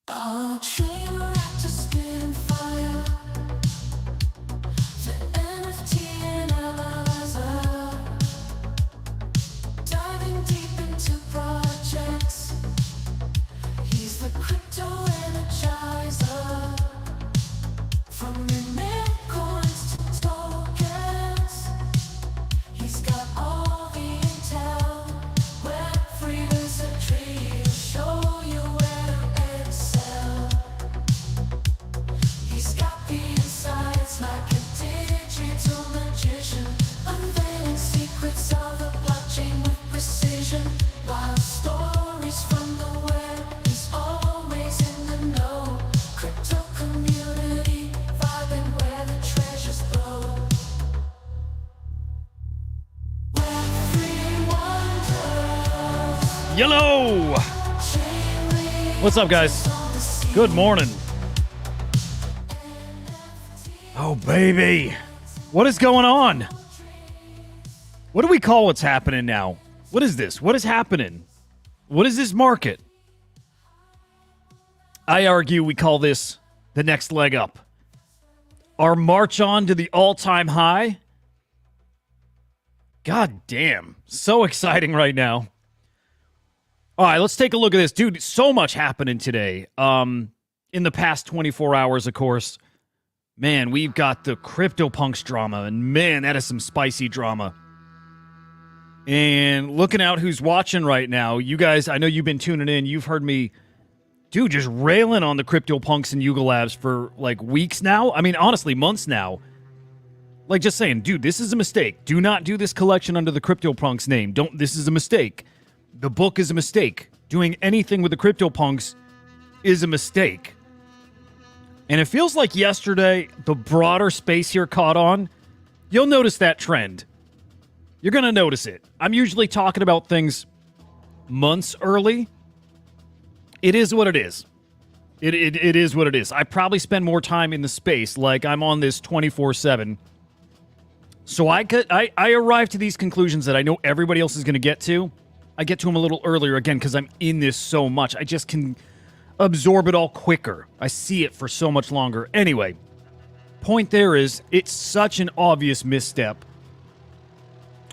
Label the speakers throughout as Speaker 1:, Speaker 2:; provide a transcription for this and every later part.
Speaker 1: A train reactor spitting fire. The NFT analyzer. Diving deep into projects. He's the crypto energizer. From mint coins to tokens. He's got all the intel. Web3 is a tree. He'll show you where to excel. He's got the insights like a digital magician, unveiling secrets of the blockchain with precision. Wild stories from the web, he's always in the know. Crypto community, vibing where the treasures flow. Web3 wonders.
Speaker 2: Yellow! What's up, guys? Good morning. Oh, baby. What is going on? What do we call what's happening now? What is this? What is happening? What is this market? I argue we call this the next leg up. Our march on to the all-time high. God damn. So exciting right now. All right, let's take a look at this. Dude, so much happening today. In the past 24 hours, of course. Man, we've got the CryptoPunks drama, and man, that is some spicy drama. And looking out who's watching right now, you guys, I know you've been tuning in. You've heard me, dude, just railing on the CryptoPunks and Yuga Labs for like weeks now. I mean, honestly, months now. Like just saying, dude, this is a mistake. Do not do this collection under the CryptoPunks name. This is a mistake. The book is a mistake. Doing anything with the CryptoPunks is a mistake. And it feels like yesterday, the broader space here caught on. You'll notice that trend. You're going to notice it. I'm usually talking about things months early. It is what it is. It is what it is. I probably spend more time in the space, like I'm on this 24/7. So I arrive to these conclusions that I know everybody else is going to get to. I get to them a little earlier, again, because I'm in this so much. I just can absorb it all quicker. I see it for so much longer. Anyway, point there is, it's such an obvious misstep.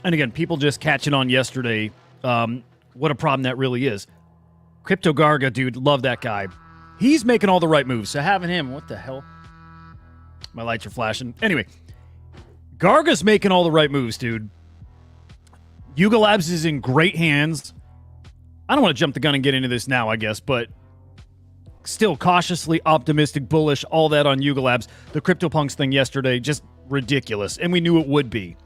Speaker 2: And again, people just catching on yesterday. What a problem that really is. Crypto Garga, dude, love that guy. He's making all the right moves. So having him, what the hell? My lights are flashing. Anyway, Garga's making all the right moves, dude. Yuga Labs is in great hands. I don't want to jump the gun and get into this now, I guess, but still cautiously optimistic, bullish, all that on Yuga Labs. The CryptoPunks thing yesterday, just ridiculous, and we knew it would be.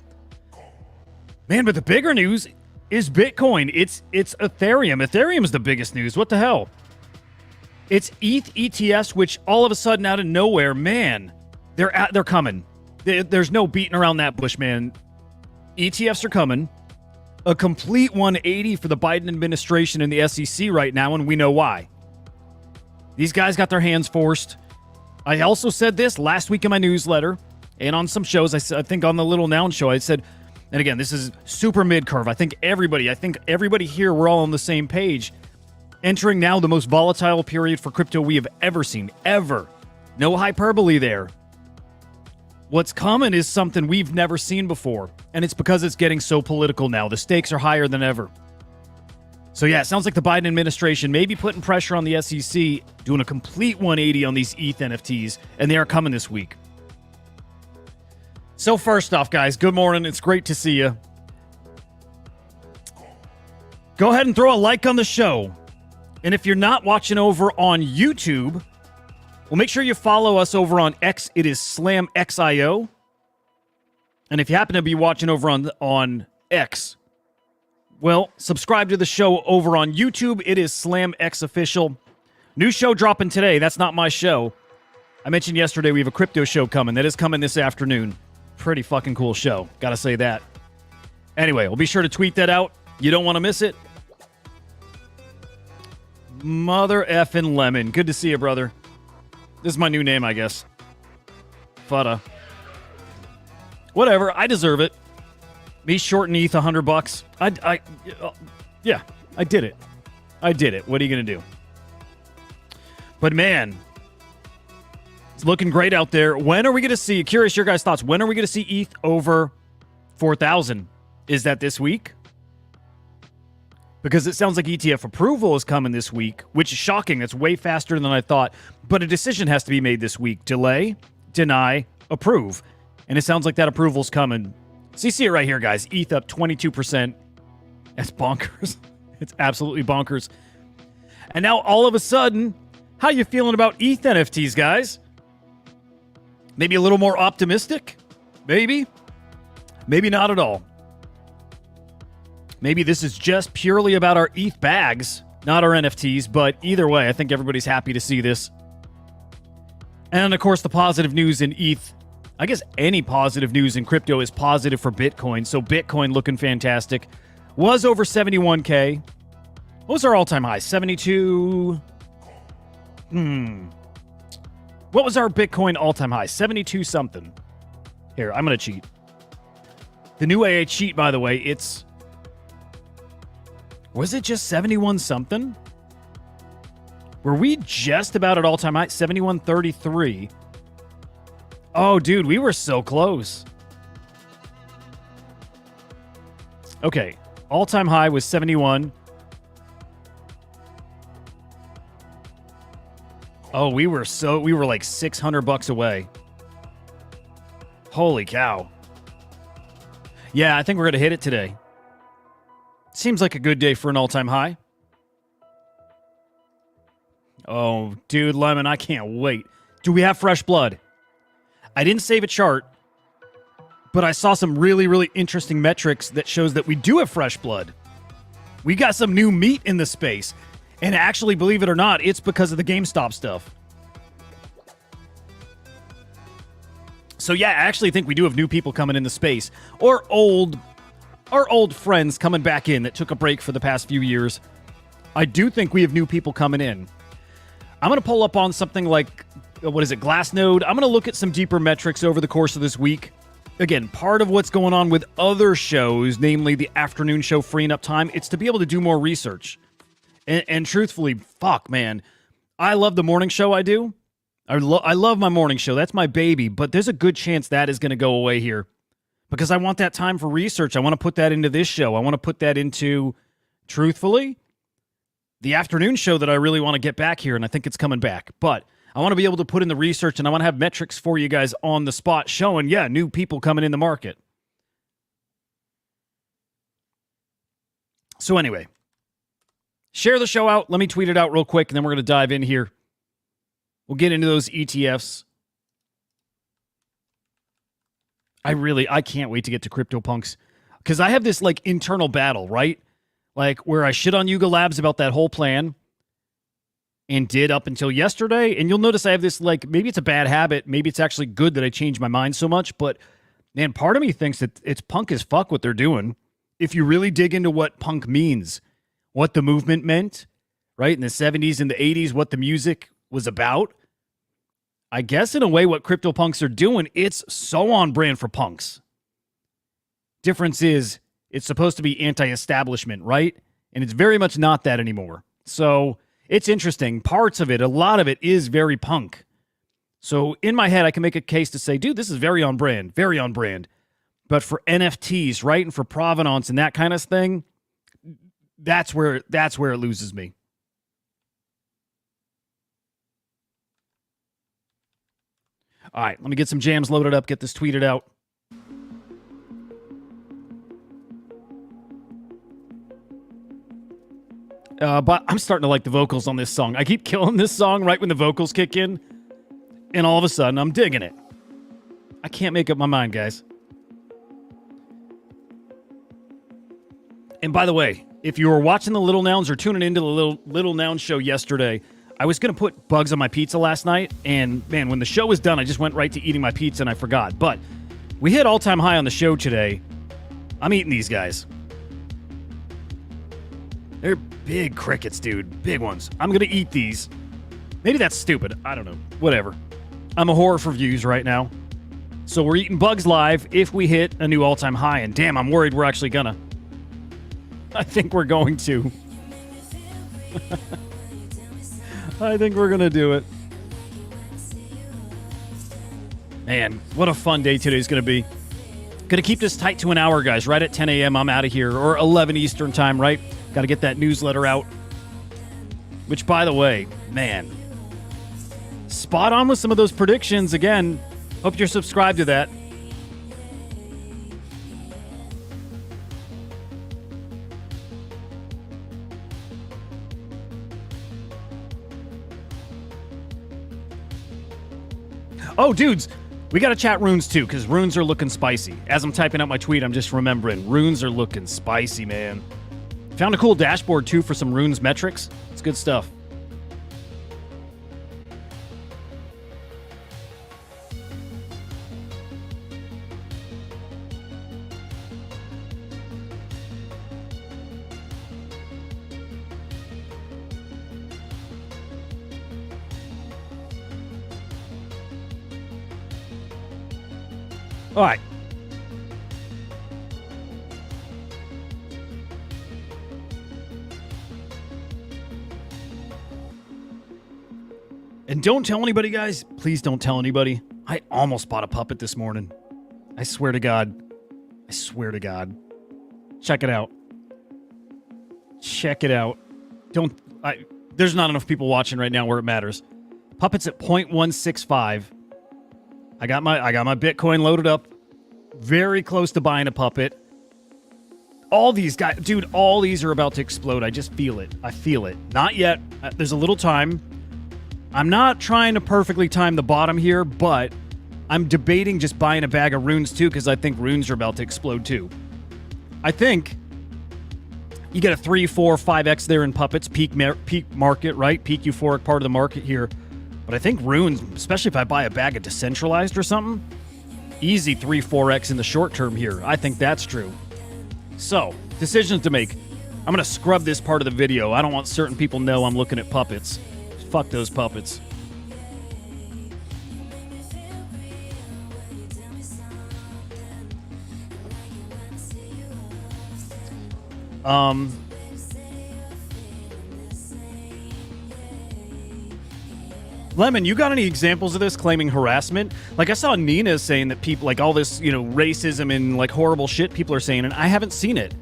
Speaker 2: Man, but the bigger news is Bitcoin. It's Ethereum. Ethereum's the biggest news. What the hell? It's ETH ETFs, which all of a sudden out of nowhere, man, they're coming. There's no beating around that bush, man. ETFs are coming. A complete 180 for the Biden administration and the SEC right now, and we know why. These guys got their hands forced. I also said this last week in my newsletter and on some shows. I think on the Little Noun show, I said, and again, this is super mid-curve. I think everybody here, we're all on the same page. Entering now the most volatile period for crypto we have ever seen. Ever. No hyperbole there. What's coming is something we've never seen before, and it's because it's getting so political now. The stakes are higher than ever. So yeah, it sounds like the Biden administration may be putting pressure on the SEC, doing a complete 180 on these ETH NFTs, and they are coming this week. So first off, guys, good morning. It's great to see you. Go ahead and throw a like on the show. And if you're not watching over on YouTube, well, make sure you follow us over on X. It is SlamXIO. And if you happen to be watching over on X, well, subscribe to the show over on YouTube. It is SlamX Official. New show dropping today. That's not my show. I mentioned yesterday we have a crypto show coming. That is coming this afternoon. Pretty fucking cool show. Gotta say that. Anyway, we'll be sure to tweet that out. You don't want to miss it. Mother effing Lemon. Good to see you, brother. This is my new name, I guess. Futta. Whatever. I deserve it. Me shorting ETH $100. Yeah, I did it. What are you going to do? But man, it's looking great out there. When are we going to see, curious your guys' thoughts, when are we going to see ETH over 4,000? Is that this week? Because it sounds like ETF approval is coming this week, which is shocking. That's way faster than I thought. But a decision has to be made this week. Delay, deny, approve. And it sounds like that approval's coming. So you see it right here, guys. ETH up 22%. That's bonkers. It's absolutely bonkers. And now all of a sudden, how you feeling about ETH NFTs, guys? Maybe a little more optimistic? Maybe. Maybe not at all. Maybe this is just purely about our ETH bags, not our NFTs, but either way, I think everybody's happy to see this. And of course, the positive news in ETH, I guess any positive news in crypto is positive for Bitcoin. So Bitcoin looking fantastic. Was over 71K. What was our all-time high? 72... What was our Bitcoin all-time high? 72 something. Here, I'm going to cheat. The new AA cheat, by the way, it's... Was it just 71 something? Were we just about at all-time high? 71.33. Oh, dude, we were so close. Okay, all-time high was 71. Oh, we were like $600 away. Holy cow. Yeah, I think we're going to hit it today. Seems like a good day for an all-time high. Oh, dude, Lemon, I can't wait. Do we have fresh blood? I didn't save a chart, but I saw some really, really interesting metrics that shows that we do have fresh blood. We got some new meat in the space. And actually, believe it or not, it's because of the GameStop stuff. So yeah, I actually think we do have new people coming in the space. Or our old friends coming back in that took a break for the past few years. I do think we have new people coming in. I'm going to pull up on something like, what is it, Glassnode? I'm going to look at some deeper metrics over the course of this week. Again, part of what's going on with other shows, namely the afternoon show freeing up time, it's to be able to do more research. And truthfully, fuck, man, I love the morning show I do. I love my morning show. That's my baby. But there's a good chance that is going to go away here. Because I want that time for research. I want to put that into this show. I want to put that into, truthfully, the afternoon show that I really want to get back here. And I think it's coming back. But I want to be able to put in the research. And I want to have metrics for you guys on the spot showing, yeah, new people coming in the market. So anyway. Share the show out. Let me tweet it out real quick, and then we're going to dive in here. We'll get into those ETFs. I can't wait to get to CryptoPunks, because I have this, like, internal battle, right? Like, where I shit on Yuga Labs about that whole plan, and did up until yesterday, and you'll notice I have this, like, maybe it's a bad habit, maybe it's actually good that I changed my mind so much, but, man, part of me thinks that it's punk as fuck what they're doing. If you really dig into what punk means, what the movement meant, right? In the 70s and the 80s, what the music was about. I guess in a way what CryptoPunks are doing, it's so on brand for punks. Difference is it's supposed to be anti-establishment, right? And it's very much not that anymore. So it's interesting. Parts of it, a lot of it is very punk. So in my head, I can make a case to say, dude, this is very on brand, very on brand. But for NFTs, right? And for provenance and that kind of thing, that's where it loses me. All right, let me get some jams loaded up, get this tweeted out. But I'm starting to like the vocals on this song. I keep killing this song right when the vocals kick in, and all of a sudden, I'm digging it. I can't make up my mind, guys. And by the way, if you were watching the Little Nouns or tuning into the Little Nouns show yesterday, I was going to put bugs on my pizza last night, and man, when the show was done, I just went right to eating my pizza and I forgot. But we hit all-time high on the show today. I'm eating these guys. They're big crickets, dude. Big ones. I'm going to eat these. Maybe that's stupid. I don't know. Whatever. I'm a horror for views right now. So we're eating bugs live if we hit a new all-time high, and damn, I'm worried we're actually gonna. I think we're going to. I think we're going to do it. Man, what a fun day today's going to be. Going to keep this tight to an hour, guys. Right at 10 a.m. I'm out of here. Or 11 Eastern time, right? Got to get that newsletter out. Which, by the way, man, spot on with some of those predictions. Again, hope you're subscribed to that. Oh, dudes, we got to chat runes too, because runes are looking spicy. As I'm typing out my tweet, I'm just remembering runes are looking spicy, man. Found a cool dashboard too for some runes metrics. It's good stuff. All right. And don't tell anybody, guys. Please don't tell anybody. I almost bought a puppet this morning. I swear to God. I swear to God. Check it out. Check it out. There's not enough people watching right now where it matters. Puppet's at 0.165. I got my Bitcoin loaded up. Very close to buying a puppet. All these guys, dude, all these are about to explode. I just feel it. I feel it. Not yet. There's a little time. I'm not trying to perfectly time the bottom here, but I'm debating just buying a bag of runes too, because I think runes are about to explode too. I think you get a 3, 4, 5x there in puppets, peak market, right? Peak euphoric part of the market here. But I think runes, especially if I buy a bag of decentralized or something, easy 3, 4x in the short term here. I think that's true. So, decisions to make. I'm going to scrub this part of the video. I don't want certain people know I'm looking at puppets. Fuck those puppets. Lemon, you got any examples of this claiming harassment? Like, I saw Nina saying that people, like, all this, racism and, like, horrible shit people are saying, and I haven't seen it.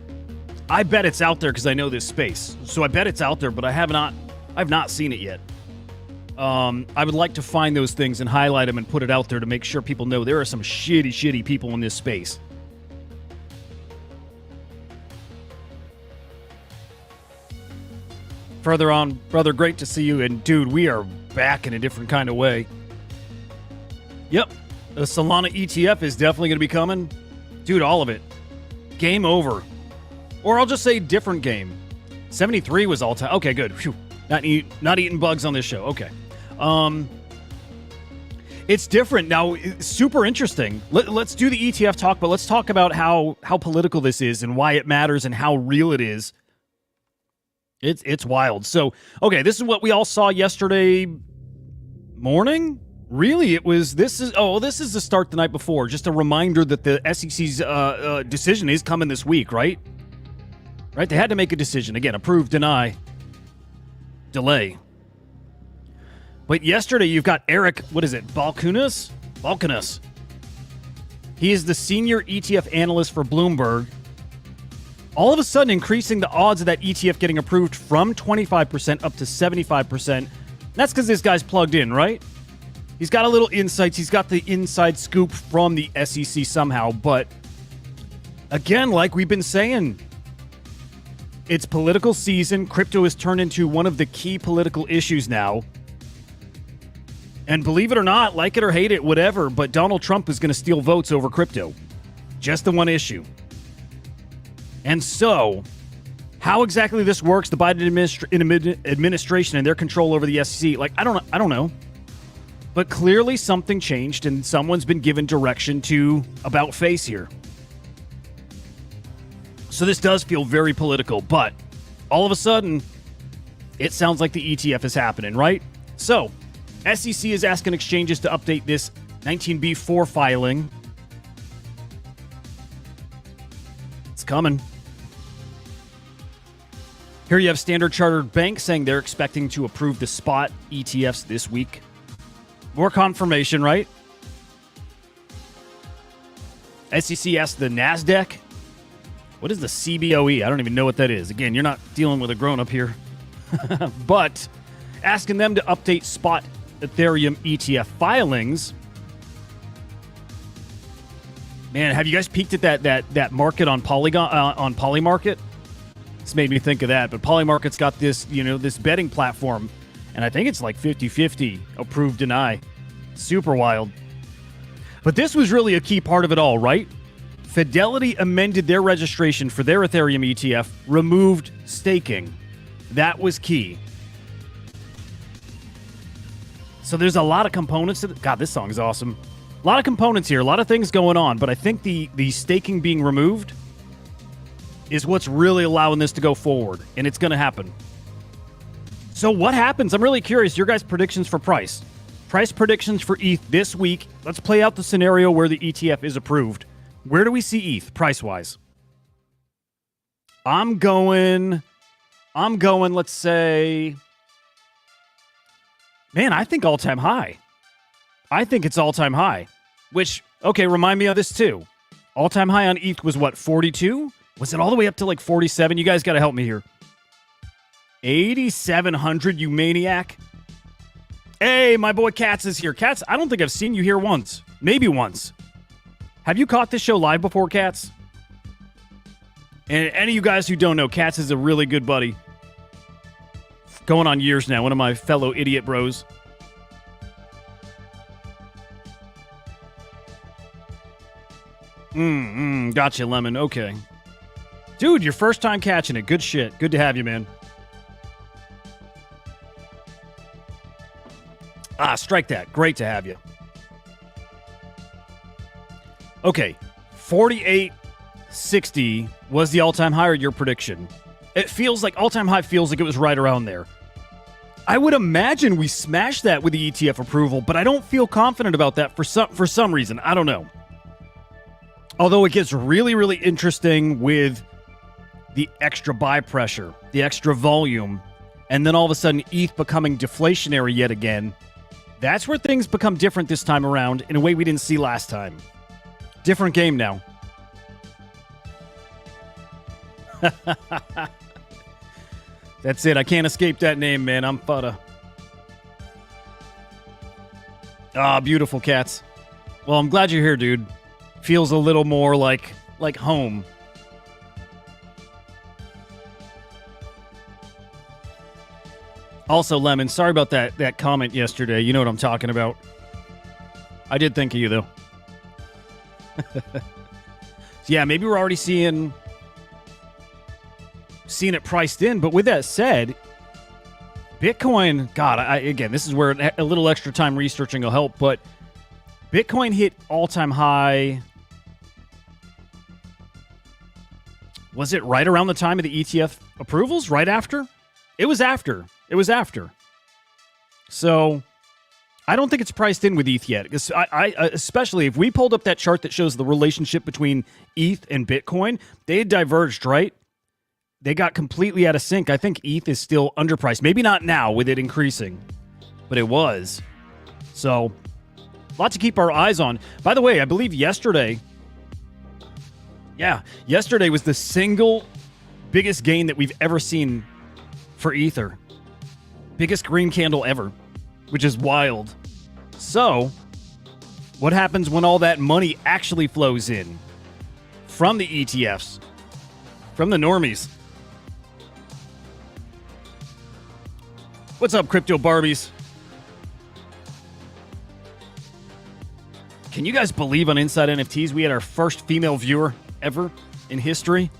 Speaker 2: I bet it's out there because I know this space. So I bet it's out there, but I've not seen it yet. I would like to find those things and highlight them and put it out there to make sure people know there are some shitty people in this space. Further on, brother, great to see you. And, dude, we are back in a different kind of way. Yep. The Solana ETF is definitely going to be coming. Dude, all of it. Game over. Or I'll just say different game. 73 was all time. Okay, good. Whew. Not eating bugs on this show. Okay. It's different. Now, super interesting. Let's do the ETF talk, but let's talk about how political this is and why it matters and how real it is. It's wild. So, okay, this is what we all saw yesterday morning. Really, this is the start the night before. Just a reminder that the SEC's decision is coming this week, right? Right? They had to make a decision. Again, approve, deny, delay. But yesterday you've got Eric, Balkunas? He is the senior ETF analyst for Bloomberg. All of a sudden increasing the odds of that ETF getting approved from 25% up to 75%. That's because this guy's plugged in, right? He's got a little insights. He's got the inside scoop from the SEC somehow. But again, like we've been saying, it's political season. Crypto has turned into one of the key political issues now. And believe it or not, like it or hate it, whatever, but Donald Trump is going to steal votes over crypto. Just the one issue. And so, how exactly this works, the Biden administration and their control over the SEC, like, I don't know. But clearly something changed and someone's been given direction to about face here. So this does feel very political, but all of a sudden, it sounds like the ETF is happening, right? So, SEC is asking exchanges to update this 19B4 filing. It's coming. Here you have Standard Chartered Bank saying they're expecting to approve the spot ETFs this week. More confirmation, right? SEC asked the NASDAQ, what is the CBOE? I don't even know what that is. Again, you're not dealing with a grown-up here. But asking them to update spot Ethereum ETF filings. Man, have you guys peeked at that market on Polygon on Polymarket? This made me think of that. But Polymarket's got this, this betting platform, and I think it's like 50-50 approve, deny. Super wild. But this was really a key part of it all, right? Fidelity amended their registration for their Ethereum ETF, removed staking. That was key. So there's a lot of components to God, this song is awesome. A lot of components here, a lot of things going on, but I think the staking being removed is what's really allowing this to go forward, and it's going to happen. So what happens? I'm really curious. Your guys' predictions for price. Price predictions for ETH this week. Let's play out the scenario where the ETF is approved. Where do we see ETH price-wise? I'm going, let's say... Man, I think all-time high. I think it's all-time high. Which, okay, remind me of this too. All-time high on ETH was what, 42? Was it all the way up to like 47? You guys got to help me here. 8,700, you maniac. Hey, my boy Katz is here. Katz, I don't think I've seen you here once. Maybe once. Have you caught this show live before, Katz? And any of you guys who don't know, Katz is a really good buddy. Going on years now. One of my fellow idiot bros. Gotcha, Lemon. Okay. Dude, your first time catching it. Good shit. Good to have you, man. Strike that. Great to have you. Okay. 48.60 was the all-time high, or your prediction? It feels like all-time high feels like it was right around there. I would imagine we smashed that with the ETF approval, but I don't feel confident about that for some reason. I don't know. Although it gets really, really interesting with the extra buy pressure, the extra volume, and then all of a sudden ETH becoming deflationary yet again. That's where things become different this time around in a way we didn't see last time. Different game now. That's it. I can't escape that name, man. I'm Futta. Beautiful cats. Well, I'm glad you're here, dude. Feels a little more like home. Also, Lemon, sorry about that comment yesterday. You know what I'm talking about. I did think of you, though. Yeah, maybe we're already seeing it priced in. But with that said, Bitcoin, God, again, this is where a little extra time researching will help. But Bitcoin hit all-time high. Was it right around the time of the ETF approvals? Right after? It was after. It was after. So I don't think it's priced in with ETH yet. Because I especially if we pulled up that chart that shows the relationship between ETH and Bitcoin, they had diverged, right? They got completely out of sync. I think ETH is still underpriced. Maybe not now with it increasing, but it was. So, a lot to keep our eyes on. By the way, I believe yesterday was the single biggest gain that we've ever seen for Ether. Biggest green candle ever, which is wild. So, what happens when all that money actually flows in from the ETFs, from the normies? What's up, Crypto Barbies? Can you guys believe on Inside NFTs we had our first female viewer ever in history?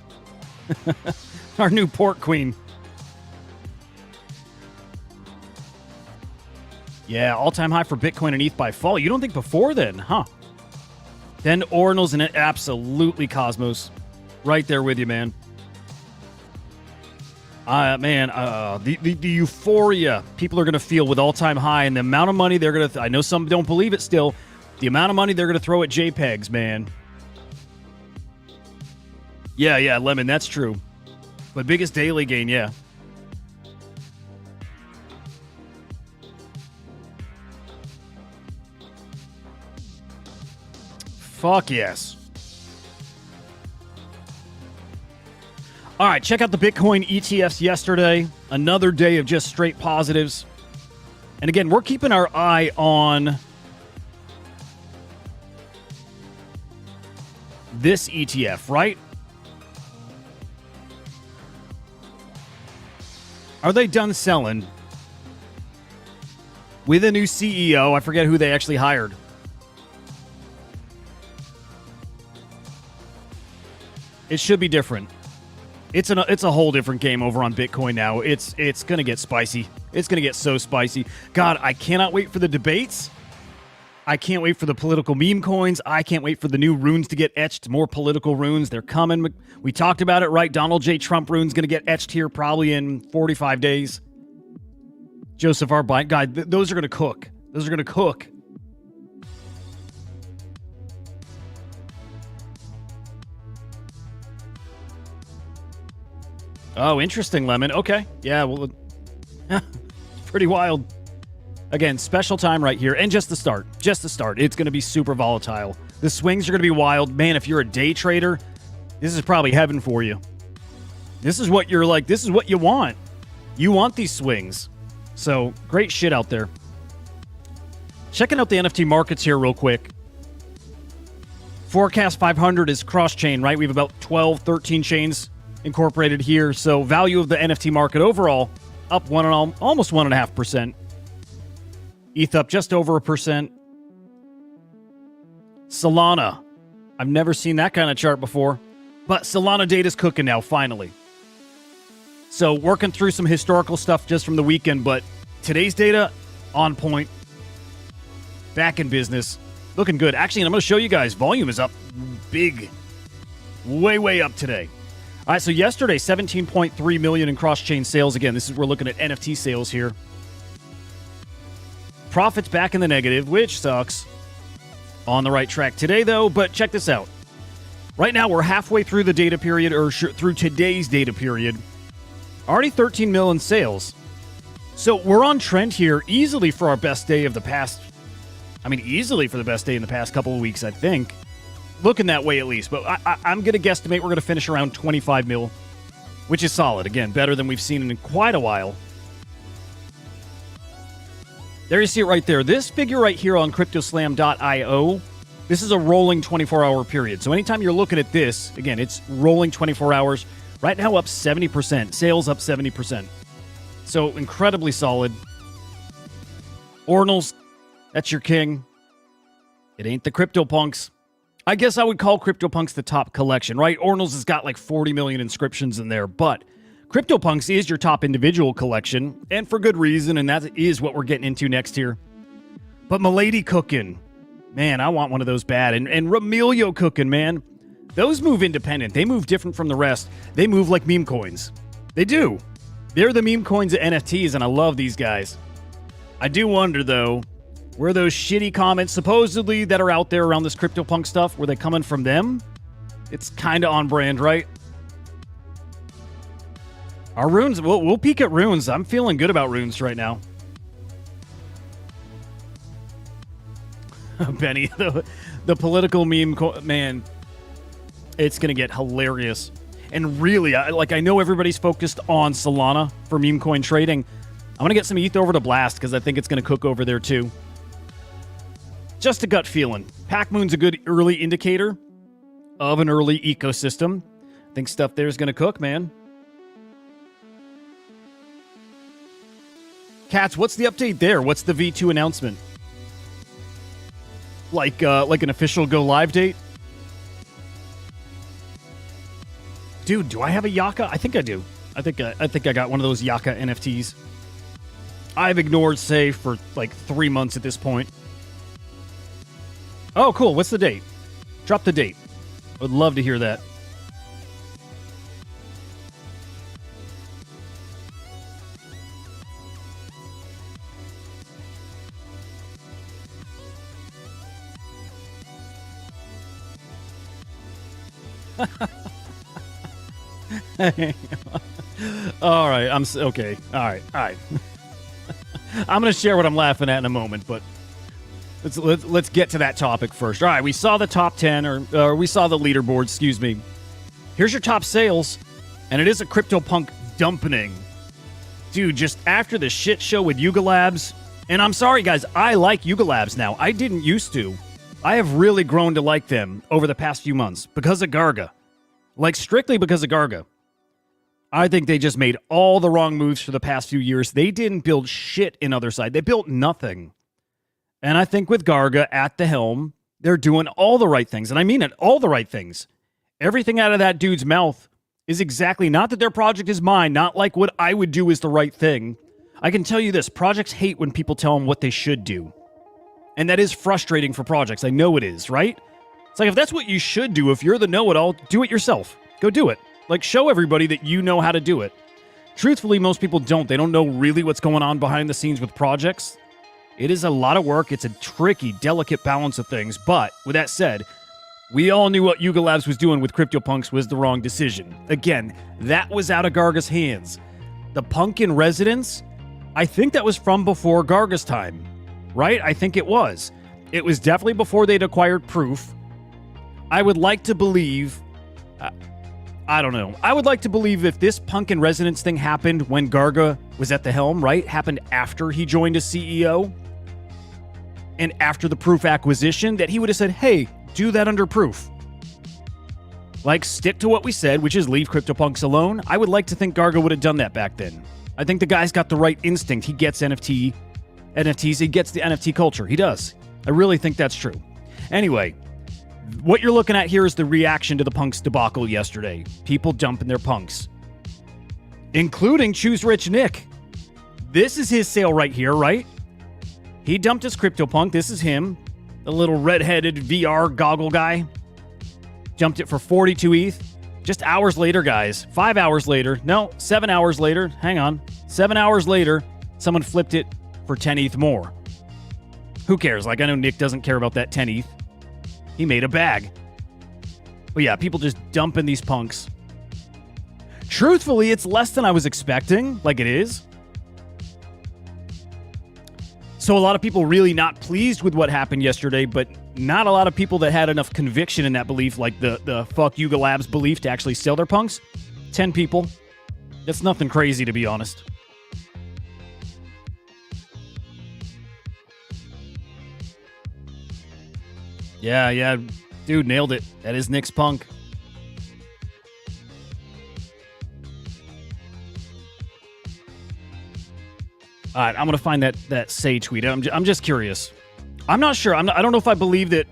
Speaker 2: Our new port queen. Yeah, all-time high for Bitcoin and ETH by fall. You don't think before then, huh? Then Ordinals and absolutely Cosmos. Right there with you, man. The euphoria people are going to feel with all-time high and the amount of money they're going to... I know some don't believe it still. The amount of money they're going to throw at JPEGs, man. Yeah, Lemon, that's true. But biggest daily gain, yeah. Fuck yes. All right, check out the Bitcoin ETFs yesterday. Another day of just straight positives. And again, we're keeping our eye on this ETF, right? Are they done selling? With a new CEO, I forget who they actually hired. It should be different. It's a whole different game over on Bitcoin now. It's going to get spicy. It's going to get so spicy. God, I cannot wait for the debates. I can't wait for the political meme coins. I can't wait for the new runes to get etched. More political runes. They're coming. We talked about it, right? Donald J. Trump rune's going to get etched here probably in 45 days. Joseph R. Biden. God, those are going to cook. Those are going to cook. Oh, interesting, Lemon. Okay. Yeah, well, pretty wild. Again, special time right here. And just the start. Just the start. It's going to be super volatile. The swings are going to be wild. Man, if you're a day trader, this is probably heaven for you. This is what you're like. This is what you want. You want these swings. So, great shit out there. Checking out the NFT markets here real quick. Forecast 500 is cross-chain, right? We have about 12, 13 chains incorporated here. So, value of the NFT market overall up almost 1.5%. ETH up just over 1%. Solana. I've never seen that kind of chart before. But Solana data's cooking now, finally. So, working through some historical stuff just from the weekend, but today's data, on point. Back in business. Looking good. Actually, I'm going to show you guys. Volume is up big. Way up today. All right, so yesterday, 17.3 million in cross-chain sales. Again, we're looking at NFT sales here. Profits back in the negative, which sucks. On the right track today, though, but check this out. Right now, we're halfway through the data period, or through today's data period. Already 13 million sales. So we're on trend here easily for our best day of the past. I mean, easily for the best day in the past couple of weeks, I think. Looking that way at least. But I'm going to guesstimate we're going to finish around 25 mil, which is solid. Again, better than we've seen in quite a while. There you see it right there. This figure right here on cryptoslam.io, this is a rolling 24-hour period. So anytime you're looking at this, again, it's rolling 24 hours. Right now up 70%. Sales up 70%. So incredibly solid. Ordinals, that's your king. It ain't the CryptoPunks. I guess I would call CryptoPunks the top collection, right? Ordinals has got like 40 million inscriptions in there, but CryptoPunks is your top individual collection, and for good reason, and that is what we're getting into next here. But Milady cooking. Man, I want one of those bad. And Remilio cooking, man. Those move independent. They move different from the rest. They move like meme coins. They do. They're the meme coins of NFTs, and I love these guys. I do wonder, though, where those shitty comments supposedly that are out there around this CryptoPunk stuff, were they coming from them? It's kind of on brand, right? Our runes, we'll peek at runes. I'm feeling good about runes right now. Benny, the political meme, man, it's going to get hilarious. And really, I know everybody's focused on Solana for meme coin trading. I'm going to get some ETH over to Blast because I think it's going to cook over there too. Just a gut feeling. Pac-Moon's a good early indicator of an early ecosystem. I think stuff there is going to cook, man. Cats, what's the update there? What's the V2 announcement? Like an official go live date? Dude, do I have a Yaka? I think I do. I think I got one of those Yaka NFTs. I've ignored Say for like 3 months at this point. Oh, cool. What's the date? Drop the date. I would love to hear that. All right, okay. All right. I'm going to share what I'm laughing at in a moment, but Let's get to that topic first. All right, we saw the top 10, or we saw the leaderboard, excuse me. Here's your top sales, and it is a CryptoPunk dumpening. Dude, just after the shit show with Yuga Labs, and I'm sorry, guys, I like Yuga Labs now. I didn't used to. I have really grown to like them over the past few months because of Garga. Like, strictly because of Garga. I think they just made all the wrong moves for the past few years. They didn't build shit in Other Side. They built nothing. And I think with Garga at the helm, they're doing all the right things. And I mean it, all the right things. Everything out of that dude's mouth is exactly, not that their project is mine, not like what I would do is the right thing. I can tell you this, projects hate when people tell them what they should do. And that is frustrating for projects. I know it is, right? It's like, if that's what you should do, if you're the know-it-all, do it yourself. Go do it. Like, show everybody that you know how to do it. Truthfully, most people don't. They don't know really what's going on behind the scenes with projects. It is a lot of work. It's a tricky, delicate balance of things. But with that said, we all knew what Yuga Labs was doing with CryptoPunks was the wrong decision. Again, that was out of Garga's hands. The Punk in Residence, I think that was from before Garga's time, right? I think it was. It was definitely before they'd acquired Proof. I would like to believe... I don't know. I would like to believe if this Punk in Residence thing happened when Garga was at the helm, right? Happened after he joined as CEO and after the Proof acquisition, that he would have said, hey, do that under Proof. Like, stick to what we said, which is leave CryptoPunks alone. I would like to think Garga would have done that back then. I think the guy's got the right instinct. He gets NFTs. He gets the NFT culture. He does. I really think that's true. Anyway, what you're looking at here is the reaction to the Punks debacle yesterday. People dumping their punks. Including Choose Rich Nick. This is his sale right here, right? He dumped his CryptoPunk. This is him. The little red-headed VR goggle guy. Dumped it for 42 ETH. Just hours later, guys. 5 hours later. No, 7 hours later. Hang on. 7 hours later, someone flipped it for 10 ETH more. Who cares? Like, I know Nick doesn't care about that 10 ETH. He made a bag. But yeah, people just dumping these punks. Truthfully, it's less than I was expecting, like it is. So a lot of people really not pleased with what happened yesterday, but not a lot of people that had enough conviction in that belief, like the fuck Yuga Labs belief to actually sell their punks. 10 people. That's nothing crazy, to be honest. Yeah, dude, nailed it. That is Nick's punk. All right, I'm gonna find that say tweet. I'm just curious. I'm not sure. I don't know if I believe that.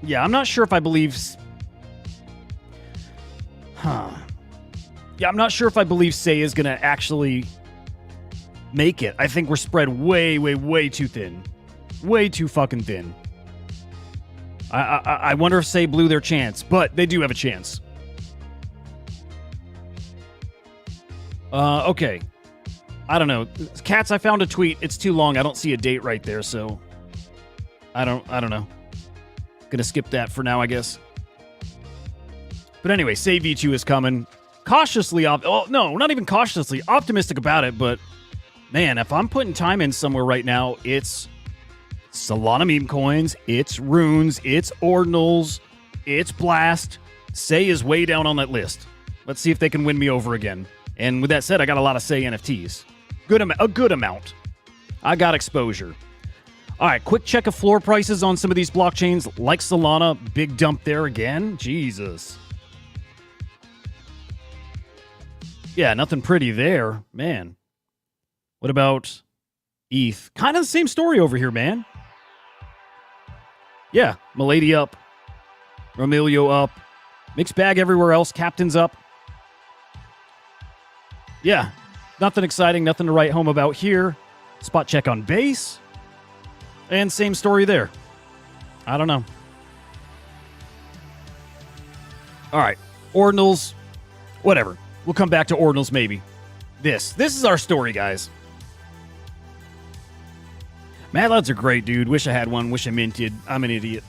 Speaker 2: Yeah, I'm not sure if I believe. Yeah, I'm not sure if I believe Say is gonna actually make it. I think we're spread way too thin, way too fucking thin. I wonder if Say blew their chance, but they do have a chance. Okay. I don't know. Cats, I found a tweet. It's too long. I don't see a date right there, so I don't know. Gonna skip that for now, I guess. But anyway, Say V2 is coming. Cautiously no, not even cautiously optimistic about it, but man, if I'm putting time in somewhere right now, it's Solana meme coins, it's runes, it's ordinals, it's blast. Say is way down on that list. Let's see if they can win me over again. And with that said, I got a lot of Say NFTs. A good amount. I got exposure. All right, quick check of floor prices on some of these blockchains, like Solana. Big dump there again. Jesus. Yeah, nothing pretty there. Man. What about ETH? Kind of the same story over here, man. Yeah, Milady up. Romilio up. Mixed bag everywhere else. Captain's up. Yeah, nothing exciting, nothing to write home about here. Spot check on base. And same story there. I don't know. All right, ordinals, whatever. We'll come back to ordinals maybe. This is our story, guys. Mad Lads are great, dude. Wish I had one. Wish I minted. I'm an idiot.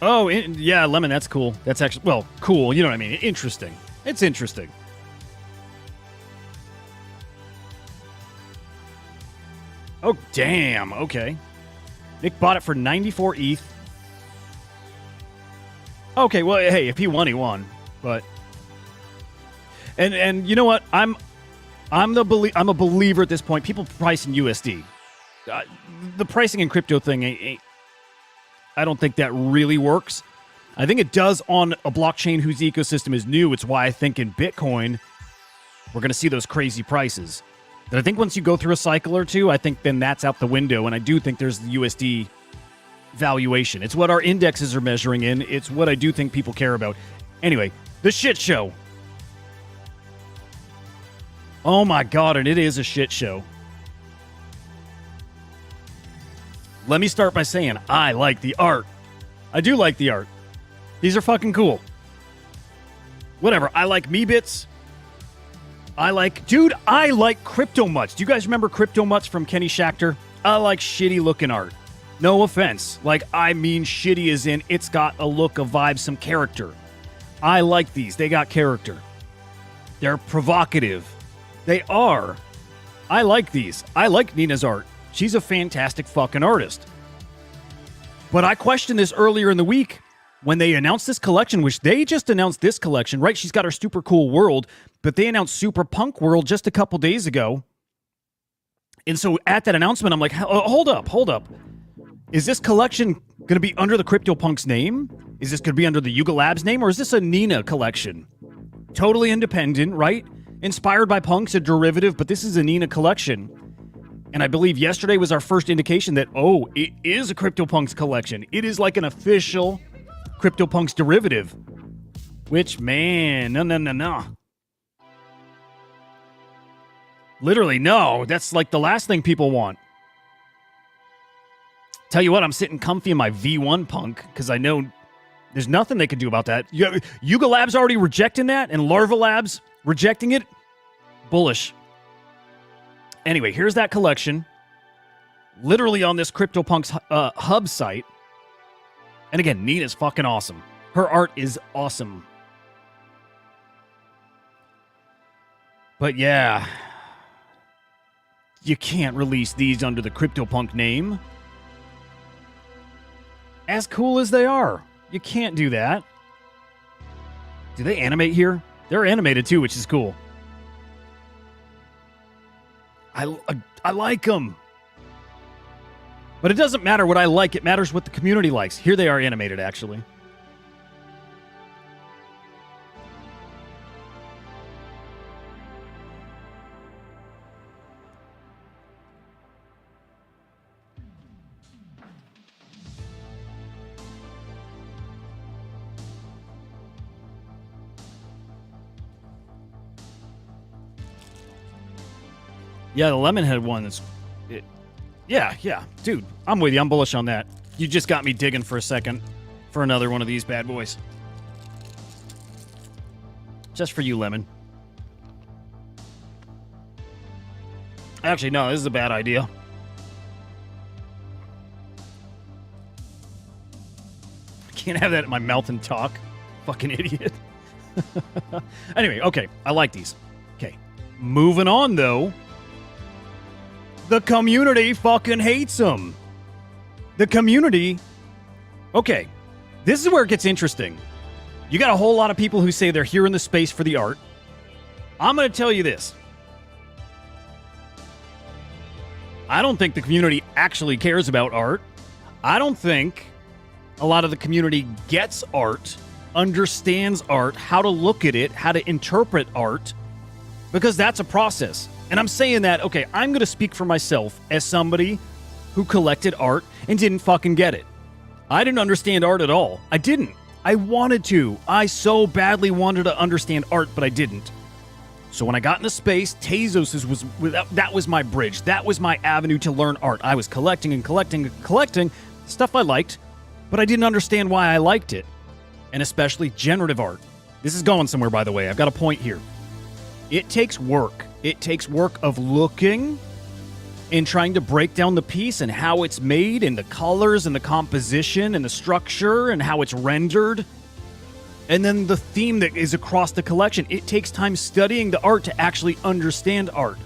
Speaker 2: Oh, yeah, Lemon, that's cool. That's actually, well, cool. You know what I mean? Interesting. It's interesting. Oh, damn. Okay. Nick bought it for 94 ETH. Okay, well, hey, if he won, he won. But and you know what? I'm a believer at this point. People price in USD. The pricing in crypto thing, I don't think that really works. I think it does on a blockchain whose ecosystem is new. It's why I think in Bitcoin we're going to see those crazy prices. But I think once you go through a cycle or two, I think then that's out the window. And I do think there's the USD valuation. It's what our indexes are measuring in. It's what I do think people care about. Anyway, the shit show. Oh my God, and it is a shit show. Let me start by saying I like the art. I do like the art. These are fucking cool. Whatever. I like Meebits. I like Crypto Mutts. Do you guys remember Crypto Mutts from Kenny Schachter? I like shitty looking art. No offense. Like, I mean shitty as in it's got a look, a vibe, some character. I like these. They got character. They're provocative. They are. I like these. I like Nina's art. She's a fantastic fucking artist. But I questioned this earlier in the week when they announced this collection, which they just announced this collection, right? She's got her super cool world, but they announced Super Punk World just a couple days ago. And so at that announcement, I'm like, hold up. Is this collection going to be under the CryptoPunks name? Is this going to be under the Yuga Labs name? Or is this a Nina collection? Totally independent, right? Inspired by punks, a derivative, but this is a Nina collection. And I believe yesterday was our first indication that, oh, it is a CryptoPunks collection. It is like an official CryptoPunks derivative. Which, man, no. Literally, no. That's like the last thing people want. Tell you what, I'm sitting comfy in my V1 punk because I know there's nothing they can do about that. Yuga Labs already rejecting that and Larva Labs rejecting it. Bullish. Anyway, here's that collection. Literally on this CryptoPunks hub site. And again, Nina's fucking awesome. Her art is awesome. But yeah, you can't release these under the CryptoPunk name. As cool as they are, you can't do that. Do they animate here? They're animated too, which is cool. I like them. But it doesn't matter what I like. It matters what the community likes. Here they are animated, actually. Yeah, the Lemonhead one is... Yeah. Dude, I'm with you. I'm bullish on that. You just got me digging for a second for another one of these bad boys. Just for you, Lemon. Actually, no, this is a bad idea. I can't have that in my mouth and talk. Fucking idiot. Anyway, okay. I like these. Okay. Moving on, though. The community fucking hates them. The community... Okay, this is where it gets interesting. You got a whole lot of people who say they're here in the space for the art. I'm going to tell you this. I don't think the community actually cares about art. I don't think a lot of the community gets art, understands art, how to look at it, how to interpret art, because that's a process. And I'm saying that, okay, I'm going to speak for myself as somebody who collected art and didn't fucking get it. I didn't understand art at all. I didn't. I wanted to. I so badly wanted to understand art, but I didn't. So when I got into space, Tezos that was my bridge. That was my avenue to learn art. I was collecting stuff I liked, but I didn't understand why I liked it. And especially generative art. This is going somewhere, by the way. I've got a point here. It takes work. It takes work of looking and trying to break down the piece and how it's made and the colors and the composition and the structure and how it's rendered. And then the theme that is across the collection. It takes time studying the art to actually understand art.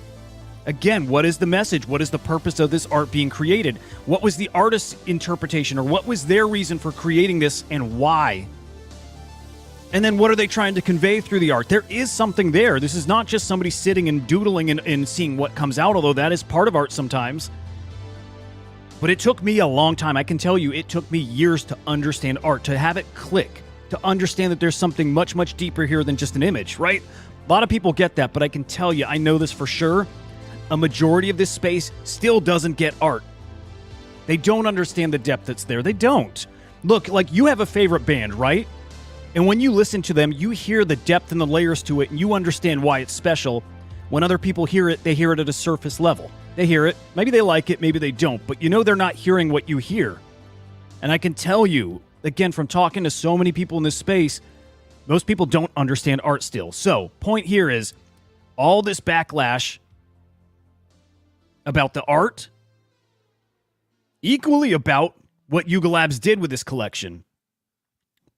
Speaker 2: Again, what is the message? What is the purpose of this art being created? What was the artist's interpretation, or what was their reason for creating this, and why? And then what are they trying to convey through the art? There is something there. This is not just somebody sitting and doodling and seeing what comes out, although that is part of art sometimes. But it took me a long time. I can tell you, it took me years to understand art, to have it click, to understand that there's something much, much deeper here than just an image, right? A lot of people get that, but I can tell you, I know this for sure. A majority of this space still doesn't get art. They don't understand the depth that's there. They don't. Look, like, you have a favorite band, right? And when you listen to them, you hear the depth and the layers to it, and you understand why it's special. When other people hear it, they hear it at a surface level. They hear it. Maybe they like it, maybe they don't, but you know they're not hearing what you hear. And I can tell you, again, from talking to so many people in this space, most people don't understand art still. So, point here is, all this backlash about the art, equally about what Yuga Labs did with this collection.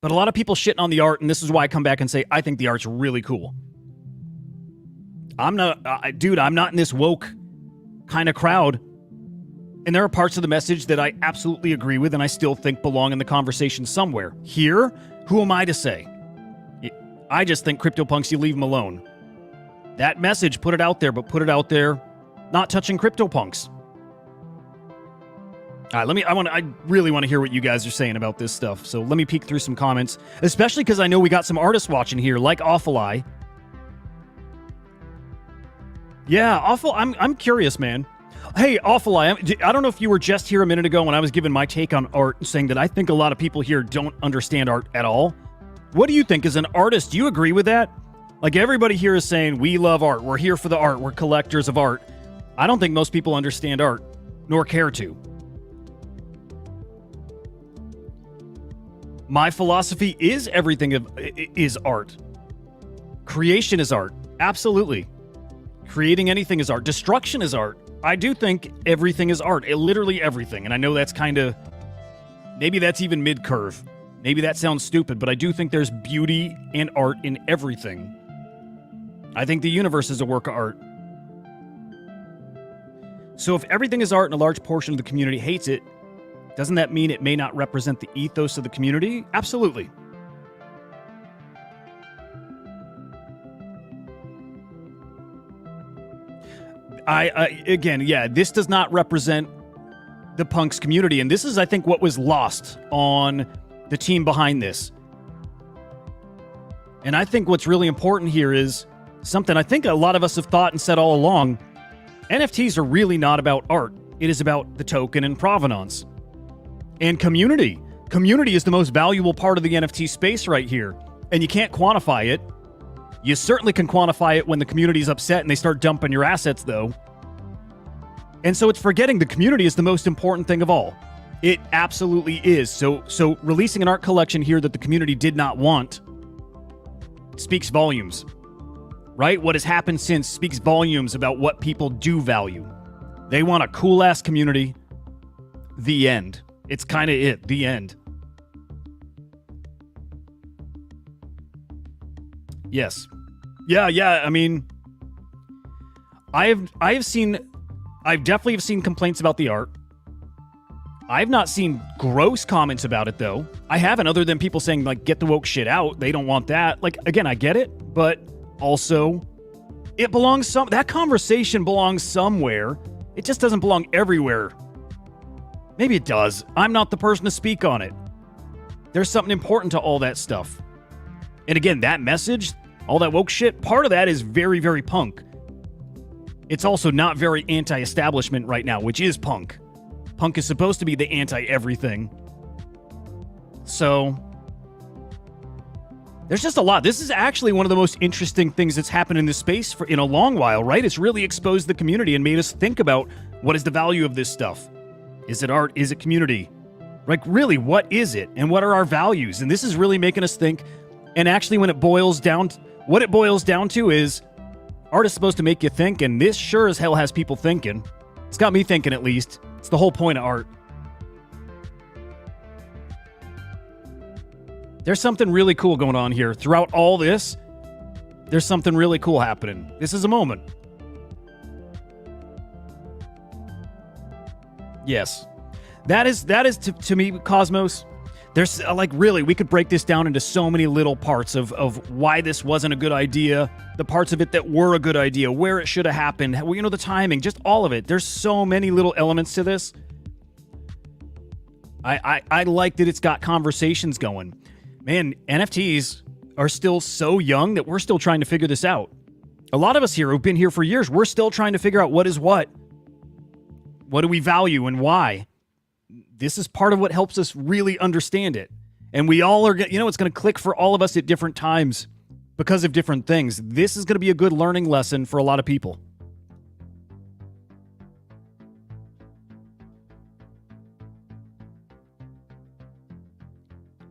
Speaker 2: But a lot of people shitting on the art, and this is why I come back and say, I think the art's really cool. I'm not, I'm not in this woke kind of crowd. And there are parts of the message that I absolutely agree with, and I still think belong in the conversation somewhere. Here, who am I to say? I just think CryptoPunks, you leave them alone. That message, put it out there, but put it out there not touching CryptoPunks. All right, I really want to hear what you guys are saying about this stuff. So let me peek through some comments, especially because I know we got some artists watching here, like Awful Eye. Yeah, Awful, I'm curious, man. Hey, Awful Eye, I don't know if you were just here a minute ago when I was giving my take on art, saying that I think a lot of people here don't understand art at all. What do you think as an artist? Do you agree with that? Like, everybody here is saying, we love art. We're here for the art. We're collectors of art. I don't think most people understand art, nor care to. My philosophy is everything is art. Creation is art. Absolutely. Creating anything is art. Destruction is art. I do think everything is art. Literally everything. And I know that's kind of... maybe that's even mid-curve. Maybe that sounds stupid, but I do think there's beauty and art in everything. I think the universe is a work of art. So if everything is art and a large portion of the community hates it, doesn't that mean it may not represent the ethos of the community? Absolutely. Again, yeah, this does not represent the punks community, and this is, I think, what was lost on the team behind this. And I think what's really important here is something I think a lot of us have thought and said all along. NFTs are really not about art. It is about the token and provenance. And community. Community is the most valuable part of the NFT space right here. And you can't quantify it. You certainly can quantify it when the community's upset and they start dumping your assets, though. And so it's forgetting the community is the most important thing of all. It absolutely is. So releasing an art collection here that the community did not want speaks volumes. Right? What has happened since speaks volumes about what people do value. They want a cool-ass community. The end. It's kind of it. The end. Yes. Yeah. I mean, I've definitely seen complaints about the art. I've not seen gross comments about it, though. I haven't, other than people saying, like, get the woke shit out. They don't want that. Like, again, I get it, but also, it belongs that conversation belongs somewhere. It just doesn't belong everywhere. Maybe it does. I'm not the person to speak on it. There's something important to all that stuff. And again, that message, all that woke shit, part of that is very, very punk. It's also not very anti-establishment right now, which is punk. Punk is supposed to be the anti-everything. So, there's just a lot. This is actually one of the most interesting things that's happened in this space in a long while, right? It's really exposed the community and made us think about what is the value of this stuff. Is it art? Is it community? Like, really, what is it? And what are our values? And this is really making us think. And actually, when it boils down, what it boils down to is art is supposed to make you think, and this sure as hell has people thinking. It's got me thinking, at least. It's the whole point of art. There's something really cool going on here. Throughout all this, there's something really cool happening. This is a moment. Yes. That is to me, Cosmos. There's like really, we could break this down into so many little parts of why this wasn't a good idea, the parts of it that were a good idea, where it should have happened, you know, the timing, just all of it. There's so many little elements to this. I like that it's got conversations going. Man, NFTs are still so young that we're still trying to figure this out. A lot of us here who've been here for years, we're still trying to figure out what is what. What do we value and why? This is part of what helps us really understand it. And we all are, you know, it's going to click for all of us at different times because of different things. This is going to be a good learning lesson for a lot of people.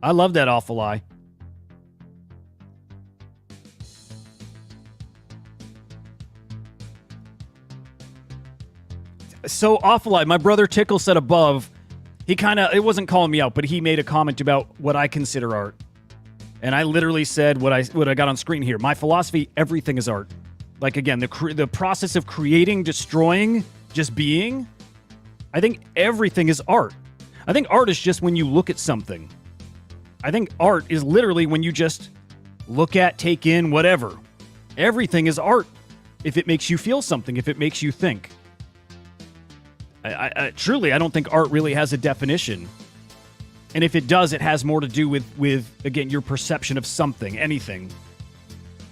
Speaker 2: I love that awful lie. So awful lie. My brother Tickle said above, he kind of, it wasn't calling me out, but he made a comment about what I consider art. And I literally said what I got on screen here. My philosophy, everything is art. Like, again, the process of creating, destroying, just being, I think everything is art. I think art is just when you look at something. I think art is literally when you just look at, take in, whatever. Everything is art. If it makes you feel something, if it makes you think. I truly, I don't think art really has a definition. And if it does, it has more to do with again, your perception of something, anything.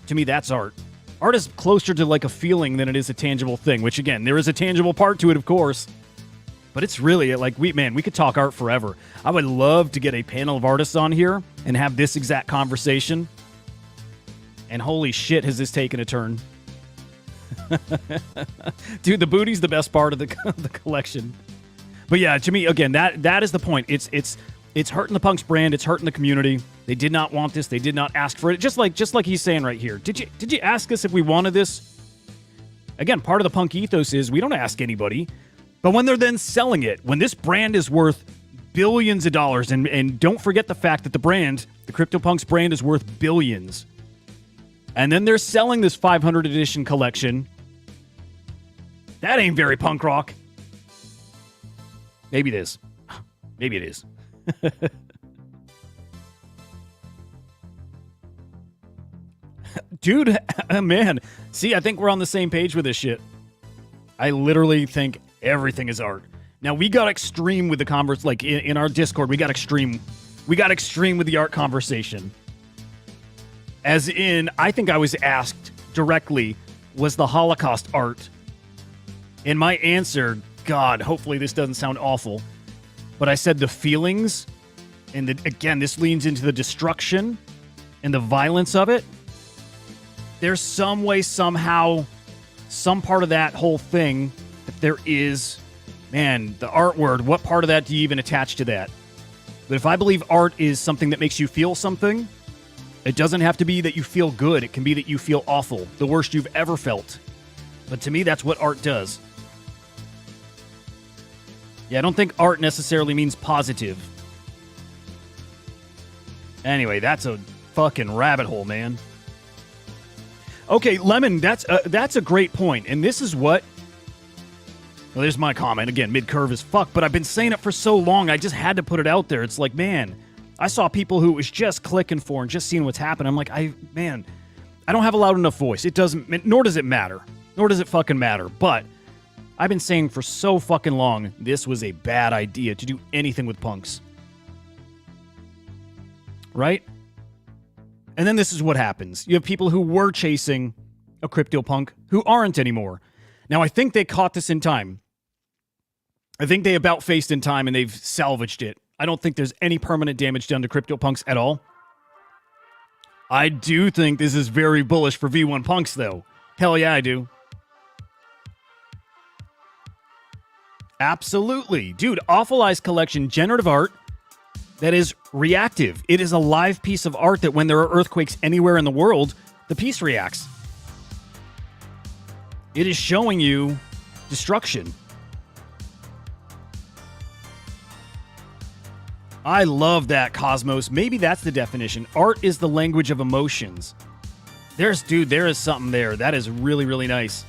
Speaker 2: To me, that's art. Art is closer to like a feeling than it is a tangible thing, which again, there is a tangible part to it, of course. But it's really like, we could talk art forever. I would love to get a panel of artists on here and have this exact conversation. And holy shit, has this taken a turn. Dude, the booty's the best part of the collection. But yeah, to me, again, that is the point. It's hurting the Punks brand. It's hurting the community. They did not want this. They did not ask for it. Just like he's saying right here. Did you ask us if we wanted this? Again, part of the punk ethos is we don't ask anybody. But when they're then selling it, when this brand is worth billions of dollars, and don't forget the fact that the CryptoPunks brand is worth billions. And then they're selling this 500 edition collection. That ain't very punk rock. Maybe it is. Maybe it is. Dude, man. See, I think we're on the same page with this shit. I literally think everything is art. Now, we got extreme with the converse, like in our Discord, we got extreme. We got extreme with the art conversation. As in, I think I was asked directly, was the Holocaust art? And my answer, God, hopefully this doesn't sound awful, but I said the feelings, and again, this leans into the destruction and the violence of it. There's some way, somehow, some part of that whole thing, if there is, man, the art word, what part of that do you even attach to that? But if I believe art is something that makes you feel something, it doesn't have to be that you feel good. It can be that you feel awful, the worst you've ever felt. But to me, that's what art does. Yeah, I don't think art necessarily means positive. Anyway, that's a fucking rabbit hole, man. Okay, Lemon, that's a great point. And this is what... Well, there's my comment. Again, mid-curve as fuck, but I've been saying it for so long, I just had to put it out there. It's like, man, I saw people who it was just clicking for and just seeing what's happening. I'm like, I don't have a loud enough voice. It doesn't, nor does it matter. Nor does it fucking matter. But I've been saying for so fucking long, this was a bad idea to do anything with punks. Right? And then this is what happens. You have people who were chasing a CryptoPunk who aren't anymore. Now, I think they caught this in time. I think they about-faced in time and they've salvaged it. I don't think there's any permanent damage done to CryptoPunks at all. I do think this is very bullish for V1 Punks, though. Hell yeah, I do. Absolutely. Dude, Awful Eyes Collection, generative art that is reactive. It is a live piece of art that when there are earthquakes anywhere in the world, the piece reacts. It is showing you destruction. I love that, Cosmos. Maybe that's the definition. Art is the language of emotions. There is something there. That is really, really nice.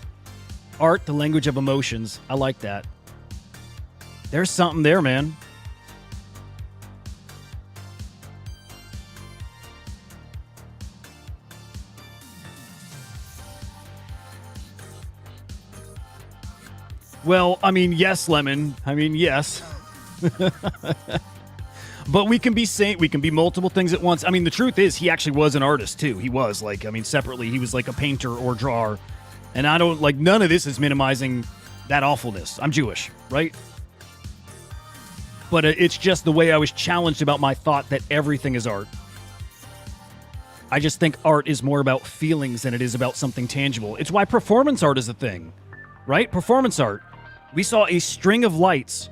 Speaker 2: Art, the language of emotions. I like that. There's something there, man. Well, I mean, yes, Lemon. I mean, yes. But we can be multiple things at once. I mean, the truth is he actually was an artist too. He was like, I mean, separately, he was like a painter or drawer. And I don't like, none of this is minimizing that awfulness. I'm Jewish, right? But it's just the way I was challenged about my thought that everything is art. I just think art is more about feelings than it is about something tangible. It's why performance art is a thing, right? Performance art. We saw a string of lights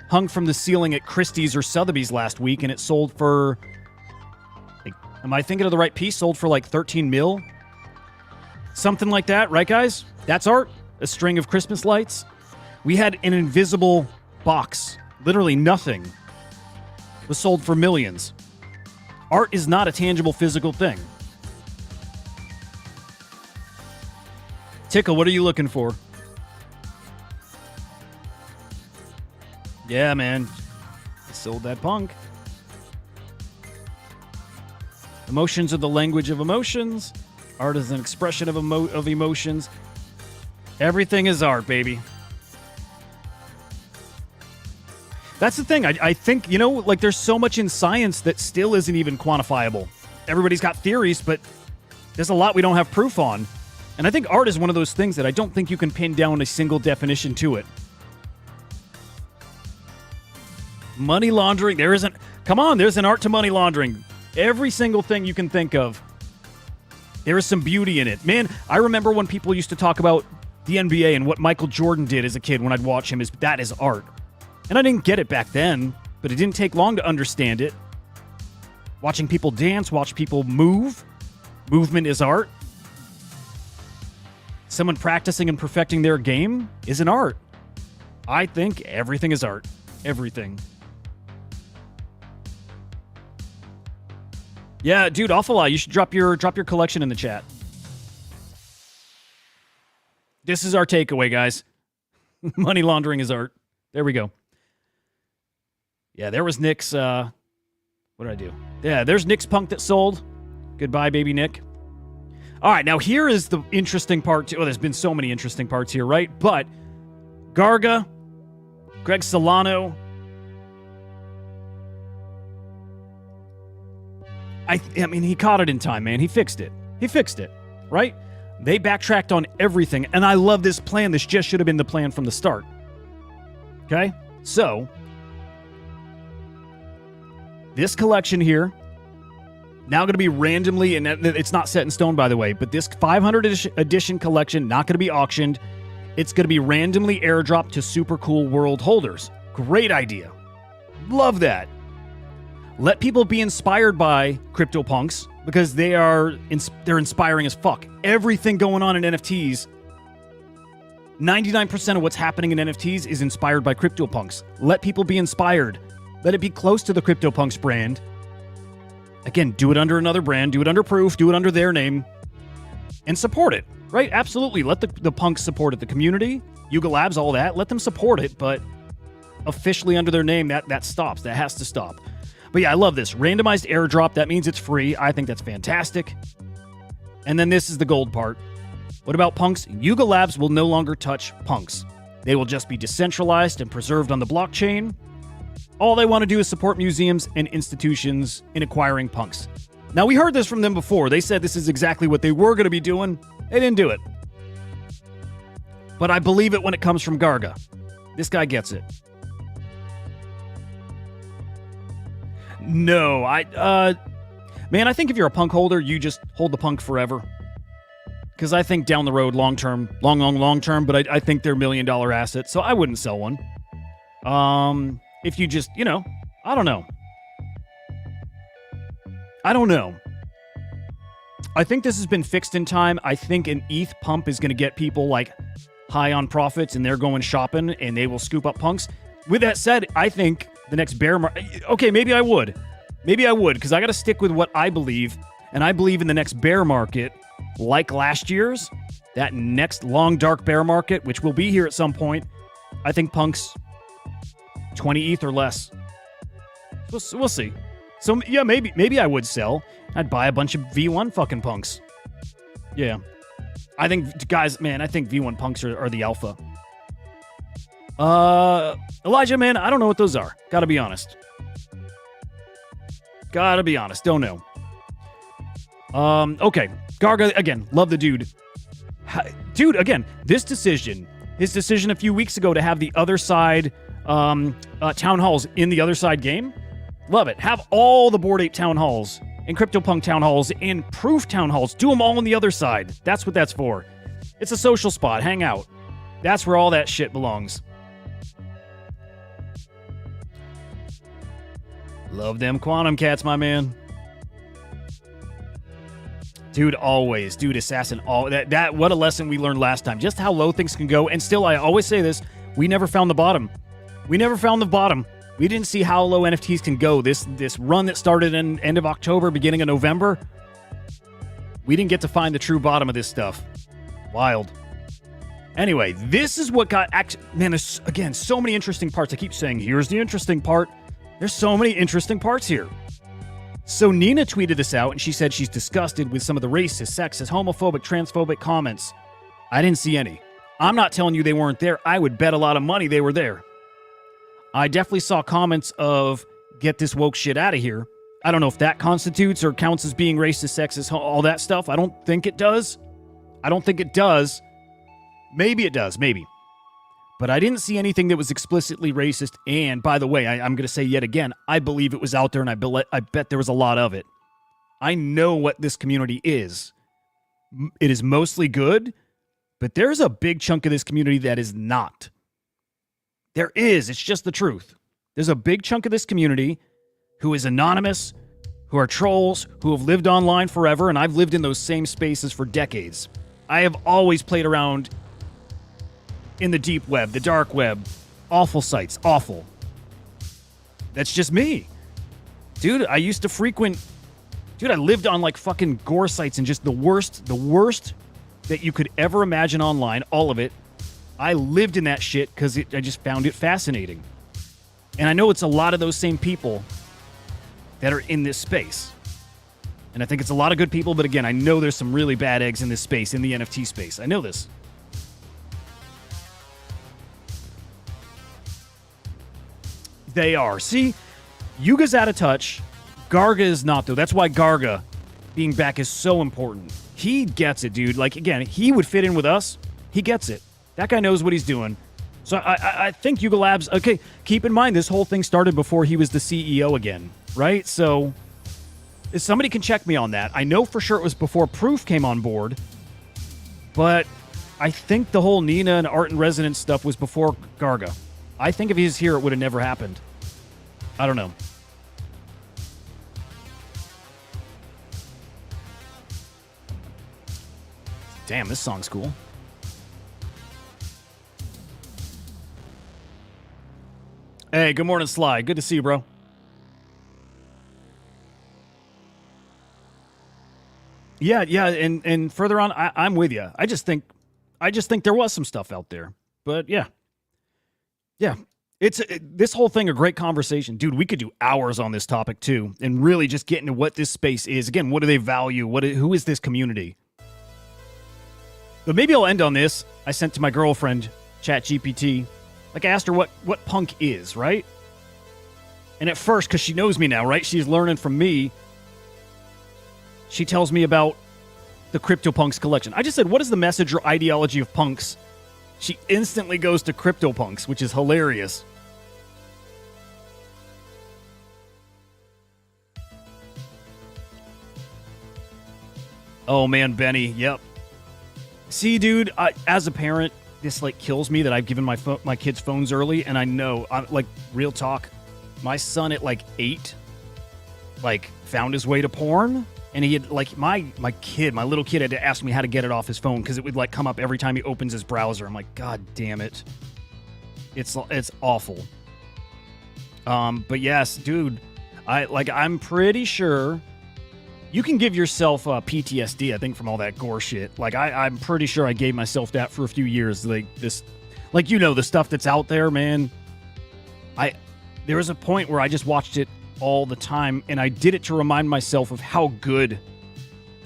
Speaker 2: hung from the ceiling at Christie's or Sotheby's last week, and it sold for, like, am I thinking of the right piece? Sold for like 13 mil? Something like that, right, guys? That's art. A string of Christmas lights. We had an invisible box. Literally nothing was sold for millions. Art is not a tangible physical thing. Tickle, what are you looking for? Yeah, man. I sold that punk. Emotions are the language of emotions. Art is an expression of emotions. Everything is art, baby. That's the thing. I think, you know, like there's so much in science that still isn't even quantifiable. Everybody's got theories, but there's a lot we don't have proof on. And I think art is one of those things that I don't think you can pin down a single definition to it. Money laundering, there isn't... Come on, there's an art to money laundering. Every single thing you can think of. There is some beauty in it. Man, I remember when people used to talk about the NBA and what Michael Jordan did as a kid when I'd watch him. That is art. And I didn't get it back then, but it didn't take long to understand it. Watching people dance, watch people move. Movement is art. Someone practicing and perfecting their game is an art. I think everything is art. Everything. Yeah, dude, awful lot. You should drop your collection in the chat. This is our takeaway, guys. Money laundering is art. There we go. Yeah, there was Nick's... what did I do? Yeah, there's Nick's punk that sold. Goodbye, baby Nick. All right, now here is the interesting part, too. Oh, there's been so many interesting parts here, right? But Garga, Greg Solano... I mean, he caught it in time, man. He fixed it. He fixed it, right? They backtracked on everything, and I love this plan. This just should have been the plan from the start. Okay? So, this collection here, now going to be randomly, and it's not set in stone, by the way, but this 500 edition collection, not going to be auctioned. It's going to be randomly airdropped to super cool world holders. Great idea. Love that. Let people be inspired by CryptoPunks because they're inspiring as fuck. Everything going on in NFTs, 99% of what's happening in NFTs is inspired by CryptoPunks. Let people be inspired. Let it be close to the CryptoPunks brand. Again, do it under another brand, do it under Proof, do it under their name, and support it, right? Absolutely. Let the punks support it. The community, Yuga Labs, all that, let them support it, but officially under their name, that stops. That has to stop. But yeah, I love this. Randomized airdrop, that means it's free. I think that's fantastic. And then this is the gold part. What about punks? Yuga Labs will no longer touch punks. They will just be decentralized and preserved on the blockchain. All they want to do is support museums and institutions in acquiring punks. Now, we heard this from them before. They said this is exactly what they were going to be doing. They didn't do it. But I believe it when it comes from Garga. This guy gets it. No, man, I think if you're a punk holder, you just hold the punk forever. Because I think down the road, long term, but I think they're $1 million assets, so I wouldn't sell one. If you just, I don't know. I think this has been fixed in time. I think an ETH pump is going to get people like high on profits and they're going shopping and they will scoop up punks. With that said, I think the next bear market... Okay, maybe I would. Because I got to stick with what I believe. And I believe in the next bear market, like last year's, that next long, dark bear market, which will be here at some point, I think punks 20 ETH or less. We'll see. So yeah, maybe I would sell. I'd buy a bunch of V1 fucking punks. Yeah. I think, guys, man, I think V1 punks are the alpha. Elijah, man, I don't know what those are. Gotta be honest. Don't know. Okay. Garga, again, love the dude. Dude, again, his decision a few weeks ago to have the other side town halls in the other side game, love it. Have all the Bored Ape town halls and CryptoPunk town halls and Proof town halls. Do them all on the other side. That's what that's for. It's a social spot. Hang out. That's where all that shit belongs. Love them quantum cats, my man. Dude, always. Dude, Assassin, that what a lesson we learned last time. Just how low things can go. And still, I always say this, we never found the bottom. We didn't see how low NFTs can go. This run that started in end of October, beginning of November, we didn't get to find the true bottom of this stuff. Wild. Anyway, this is what got... Man, there's, again, so many interesting parts. I keep saying, here's the interesting part. There's so many interesting parts here. So Nina tweeted this out, and she said she's disgusted with some of the racist, sexist, homophobic, transphobic comments. I didn't see any. I'm not telling you they weren't there. I would bet a lot of money they were there. I definitely saw comments of, get this woke shit out of here. I don't know if that constitutes or counts as being racist, sexist, all that stuff. I don't think it does. Maybe it does, maybe. But I didn't see anything that was explicitly racist. And by the way, I'm going to say yet again, I believe it was out there, and I bet there was a lot of it. I know what this community is. It is mostly good, but there's a big chunk of this community that is not. There is. It's just the truth. There's a big chunk of this community who is anonymous, who are trolls, who have lived online forever, and I've lived in those same spaces for decades. I have always played around in the deep web, the dark web, awful sites, awful. That's just me. Dude, I used to frequent... Dude, I lived on like fucking gore sites and just the worst that you could ever imagine online, all of it. I lived in that shit because I just found it fascinating. And I know it's a lot of those same people that are in this space. And I think it's a lot of good people, but again, I know there's some really bad eggs in this space, in the NFT space. I know this. They are. See, Yuga's out of touch. Garga is not, though. That's why Garga being back is so important. He gets it, dude. Like, again, he would fit in with us. He gets it. That guy knows what he's doing. So I think Yuga Labs... Okay, keep in mind, this whole thing started before he was the CEO again, right? So if somebody can check me on that. I know for sure it was before Proof came on board, but I think the whole Nina and Art and Resonance stuff was before Garga. I think if he was here, it would have never happened. I don't know. Damn, this song's cool. Hey, good morning, Sly. Good to see you, bro. Yeah, and further on, I'm with you. I just think there was some stuff out there, but yeah. This whole thing a great conversation, dude. We could do hours on this topic too, and really just get into what this space is. Again, what do they value? Who is this community? But maybe I'll end on this. I sent to my girlfriend, ChatGPT. Like, I asked her what punk is, right? And at first, because she knows me now, right? She's learning from me. She tells me about the CryptoPunks collection. I just said, what is the message or ideology of punks? She instantly goes to CryptoPunks, which is hilarious. Oh, man, Benny. Yep. See, dude, as a parent, this, like, kills me that I've given my kids phones early, and I know, like, real talk, my son at, like, 8, like, found his way to porn, and he had, like, my little kid had to ask me how to get it off his phone, because it would, like, come up every time he opens his browser. I'm like, God damn it. It's awful. But yes, dude, I'm pretty sure you can give yourself PTSD, I think, from all that gore shit. Like, I'm pretty sure I gave myself that for a few years. Like, this, like, you know, the stuff that's out there, man. There was a point where I just watched it all the time, and I did it to remind myself of how good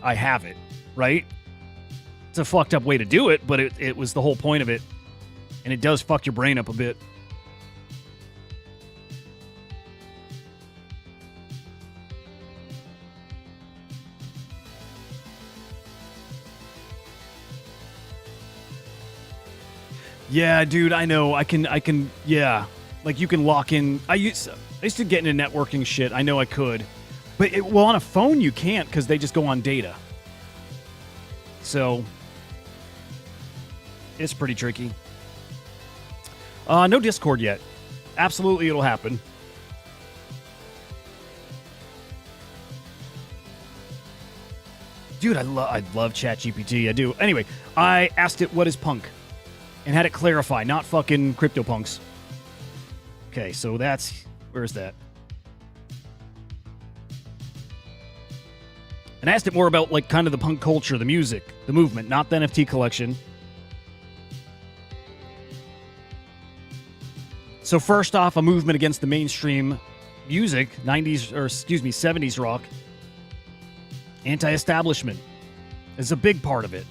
Speaker 2: I have it, right? It's a fucked up way to do it, but it was the whole point of it, and it does fuck your brain up a bit. Yeah, dude, I know. I can, yeah. Like, you can lock in. I used to get into networking shit. I know I could. But, well, on a phone, you can't because they just go on data. So, it's pretty tricky. No Discord yet. Absolutely, it'll happen. Dude, I love ChatGPT. I do. Anyway, I asked it, what is punk? And had it clarify, not fucking CryptoPunks. Okay, so that's... Where's that? And I asked it more about, like, kind of the punk culture, the music, the movement, not the NFT collection. So first off, a movement against the mainstream music, 70s rock. Anti-establishment is a big part of it.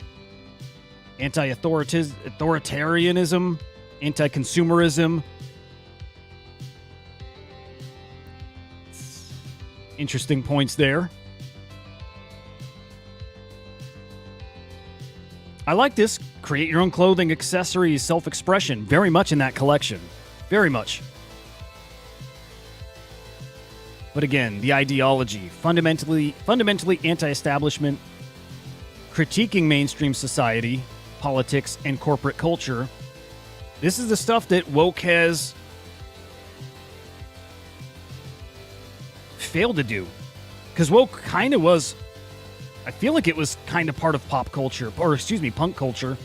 Speaker 2: Anti-authoritarianism, anti-consumerism. Interesting points there. I like this. Create your own clothing, accessories, self-expression. Very much in that collection. Very much. But again, the ideology. Fundamentally anti-establishment. Critiquing mainstream society, politics, and corporate culture. This is the stuff that woke has failed to do. Because woke kind of was... I feel like it was kind of part of pop culture, or punk culture.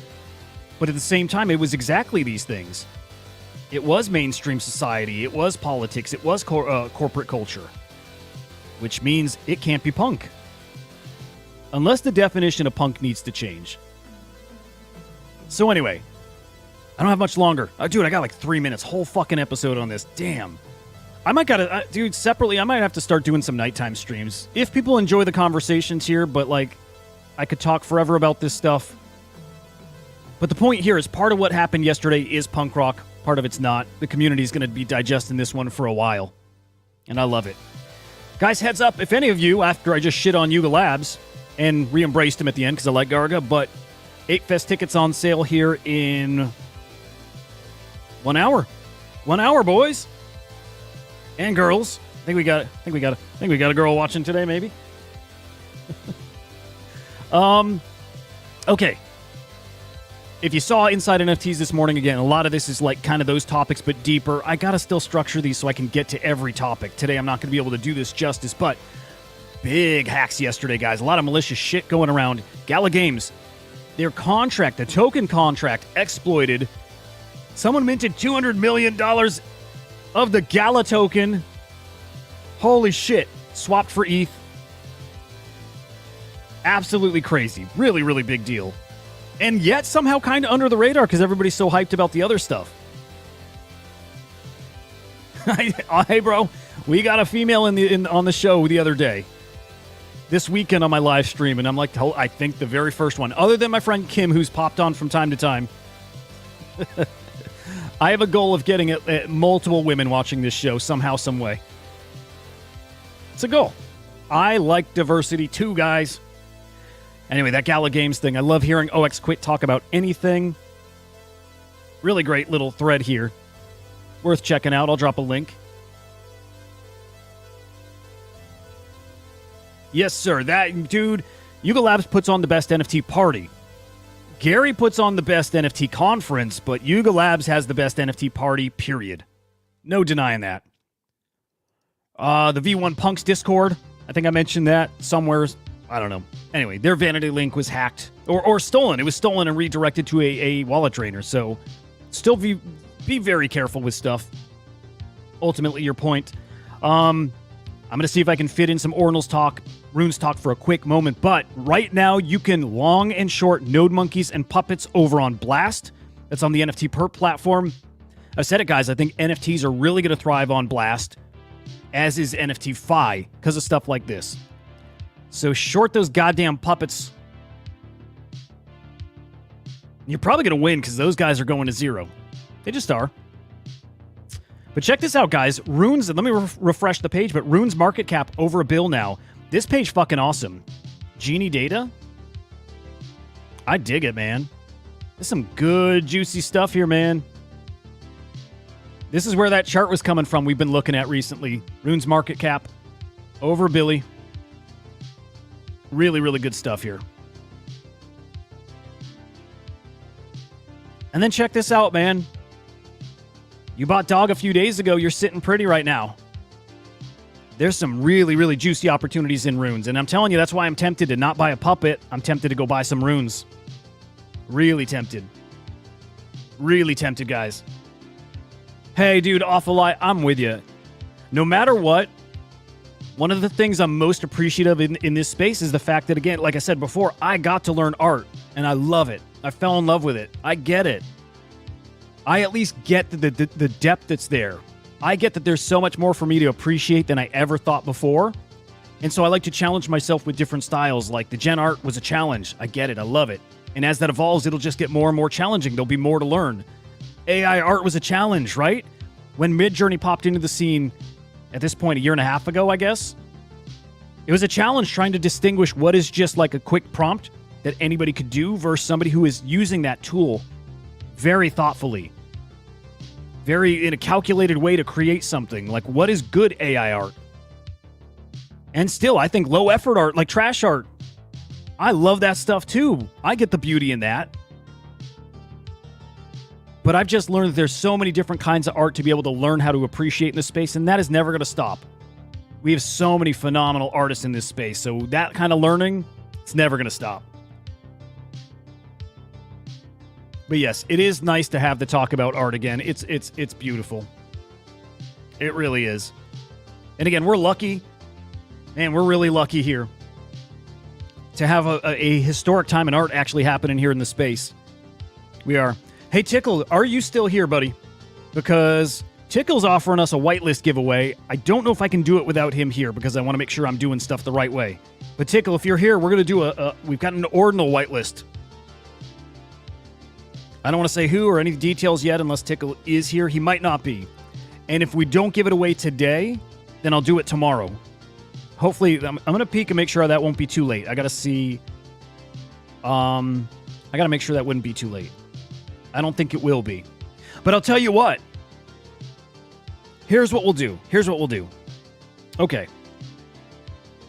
Speaker 2: But at the same time, it was exactly these things. It was mainstream society, it was politics, it was corporate culture. Which means it can't be punk. Unless the definition of punk needs to change. So anyway, I don't have much longer. Dude, I got like 3 minutes. Whole fucking episode on this. Damn. I might gotta... dude, separately, I might have to start doing some nighttime streams. If people enjoy the conversations here, but like, I could talk forever about this stuff. But the point here is part of what happened yesterday is punk rock. Part of it's not. The community's going to be digesting this one for a while. And I love it. Guys, heads up. If any of you, after I just shit on Yuga Labs and re-embraced him at the end because I like Garga, but 8fest tickets on sale here in 1 hour. 1 hour, boys and girls. I think we got a girl watching today, maybe. Okay. If you saw Inside NFTs this morning, again, a lot of this is like kind of those topics, but deeper. I got to still structure these so I can get to every topic. Today, I'm not going to be able to do this justice, but big hacks yesterday, guys. A lot of malicious shit going around. Gala Games, their contract, the token contract, exploited. Someone minted $200 million of the Gala token. Holy shit. Swapped for ETH. Absolutely crazy. Really, really big deal. And yet, somehow kind of under the radar because everybody's so hyped about the other stuff. Hey, bro, we got a female on the show the other day. This weekend on my live stream, and I'm like, I think the very first one. Other than my friend Kim, who's popped on from time to time. I have a goal of getting multiple women watching this show somehow, some way. It's a goal. I like diversity too, guys. Anyway, that Gala Games thing, I love hearing OX Quit talk about anything. Really great little thread here. Worth checking out. I'll drop a link. Yes, sir. That dude, Yuga Labs puts on the best NFT party. Gary puts on the best NFT conference, but Yuga Labs has the best NFT party, period. No denying that. The V1 Punks Discord, I think I mentioned that somewhere. I don't know. Anyway, their vanity link was hacked or stolen. It was stolen and redirected to a wallet drainer. So still be very careful with stuff. Ultimately, your point. I'm going to see if I can fit in some Ordinals talk, Runes talk for a quick moment. But right now, you can long and short Node Monkeys and Puppets over on Blast. That's on the NFT Perp platform. I've said it, guys. I think NFTs are really going to thrive on Blast, as is NFT Fi, because of stuff like this. So short those goddamn puppets. You're probably going to win because those guys are going to zero. They just are. But check this out, guys. Runes, let me refresh the page, but Runes market cap over $1 billion now. This page fucking awesome. Genie data? I dig it, man. There's some good, juicy stuff here, man. This is where that chart was coming from we've been looking at recently. Runes market cap over $1 billion. Really, really good stuff here. And then check this out, man. You bought dog a few days ago. You're sitting pretty right now. There's some really, really juicy opportunities in Runes. And I'm telling you, that's why I'm tempted to not buy a puppet. I'm tempted to go buy some Runes. Really tempted. Really tempted, guys. Hey, dude, awful lot. I'm with you. No matter what, one of the things I'm most appreciative in this space is the fact that, again, like I said before, I got to learn art, and I love it. I fell in love with it. I get it. I at least get the depth that's there. I get that there's so much more for me to appreciate than I ever thought before. And so I like to challenge myself with different styles. Like the Gen Art was a challenge. I get it. I love it. And as that evolves, it'll just get more and more challenging. There'll be more to learn. AI art was a challenge, right? When Midjourney popped into the scene at this point, 1.5 years ago, I guess, it was a challenge trying to distinguish what is just like a quick prompt that anybody could do versus somebody who is using that tool very thoughtfully, very in a calculated way to create something. Like, what is good AI art? And still, I think low effort art, like trash art, I love that stuff too. I get the beauty in that. But I've just learned that there's so many different kinds of art to be able to learn how to appreciate in this space, and that is never going to stop. We have so many phenomenal artists in this space, so that kind of learning, it's never going to stop. But yes, it is nice to have the talk about art again. It's beautiful. It really is. And again, we're lucky, man, we're really lucky here to have a historic time in art actually happening here in the space. We are. Hey, Tickle, are you still here, buddy? Because Tickle's offering us a whitelist giveaway. I don't know if I can do it without him here because I want to make sure I'm doing stuff the right way. But Tickle, if you're here, we're going to do we've got an ordinal whitelist. I don't want to say who or any details yet unless Tickle is here. He might not be. And if we don't give it away today, then I'll do it tomorrow. Hopefully, I'm going to peek and make sure that won't be too late. I got to see. I got to make sure that wouldn't be too late. I don't think it will be. But I'll tell you what. Here's what we'll do. Okay.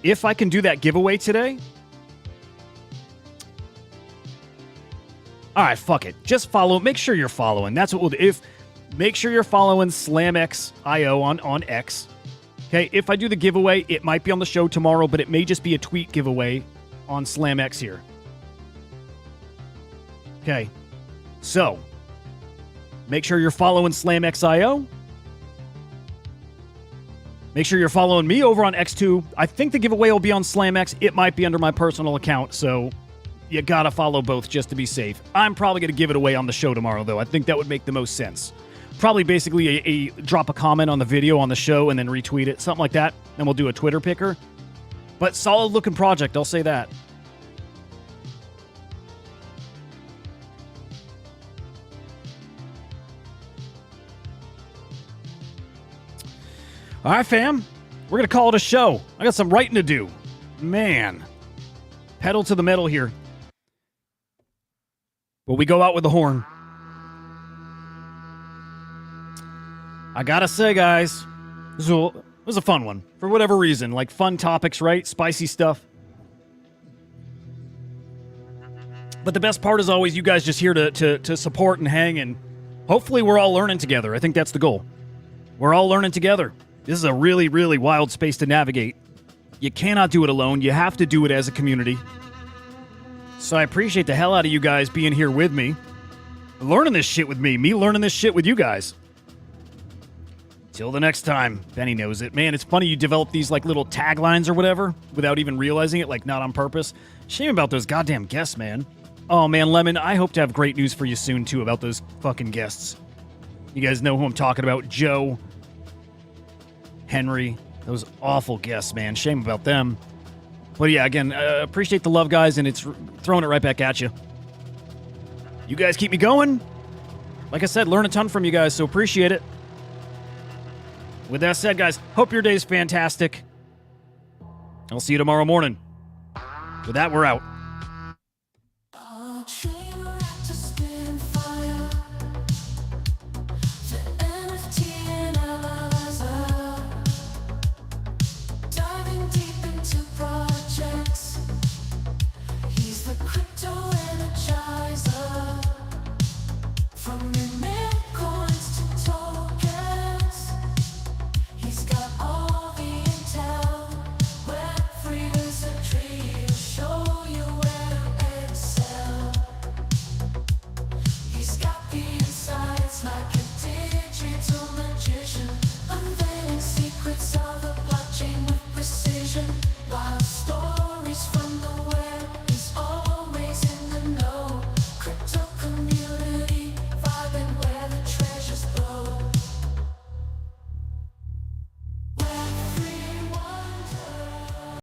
Speaker 2: If I can do that giveaway today. All right, fuck it. Just follow. Make sure you're following. That's what we'll do. Make sure you're following SlamX.io on X. Okay, if I do the giveaway, it might be on the show tomorrow, but it may just be a tweet giveaway on SlamX here. Okay. So, make sure you're following SlamX.io. Make sure you're following me over on X2. I think the giveaway will be on SlamX. It might be under my personal account, so you gotta follow both just to be safe. I'm probably gonna give it away on the show tomorrow, though. I think that would make the most sense. Probably basically a drop a comment on the video on the show and then retweet it, something like that. Then we'll do a Twitter picker. But solid looking project, I'll say that. All right, fam. We're going to call it a show. I got some writing to do. Man. Pedal to the metal here. But we go out with the horn. I got to say, guys, this was a fun one. For whatever reason. Like fun topics, right? Spicy stuff. But the best part is always you guys just here to support and hang. And hopefully we're all learning together. I think that's the goal. We're all learning together. This is a really, really wild space to navigate. You cannot do it alone. You have to do it as a community. So I appreciate the hell out of you guys being here with me. Learning this shit with me. Me learning this shit with you guys. Till the next time. Benny knows it. Man, it's funny you develop these like little taglines or whatever without even realizing it, like not on purpose. Shame about those goddamn guests, man. Oh man, Lemon, I hope to have great news for you soon too about those fucking guests. You guys know who I'm talking about. Joe, Henry, those awful guests, man. Shame about them. But yeah, again, appreciate the love, guys, and it's throwing it right back at you. You guys keep me going. Like I said, learn a ton from you guys, so appreciate it. With that said, guys, hope your day's fantastic. I'll see you tomorrow morning. With that, we're out.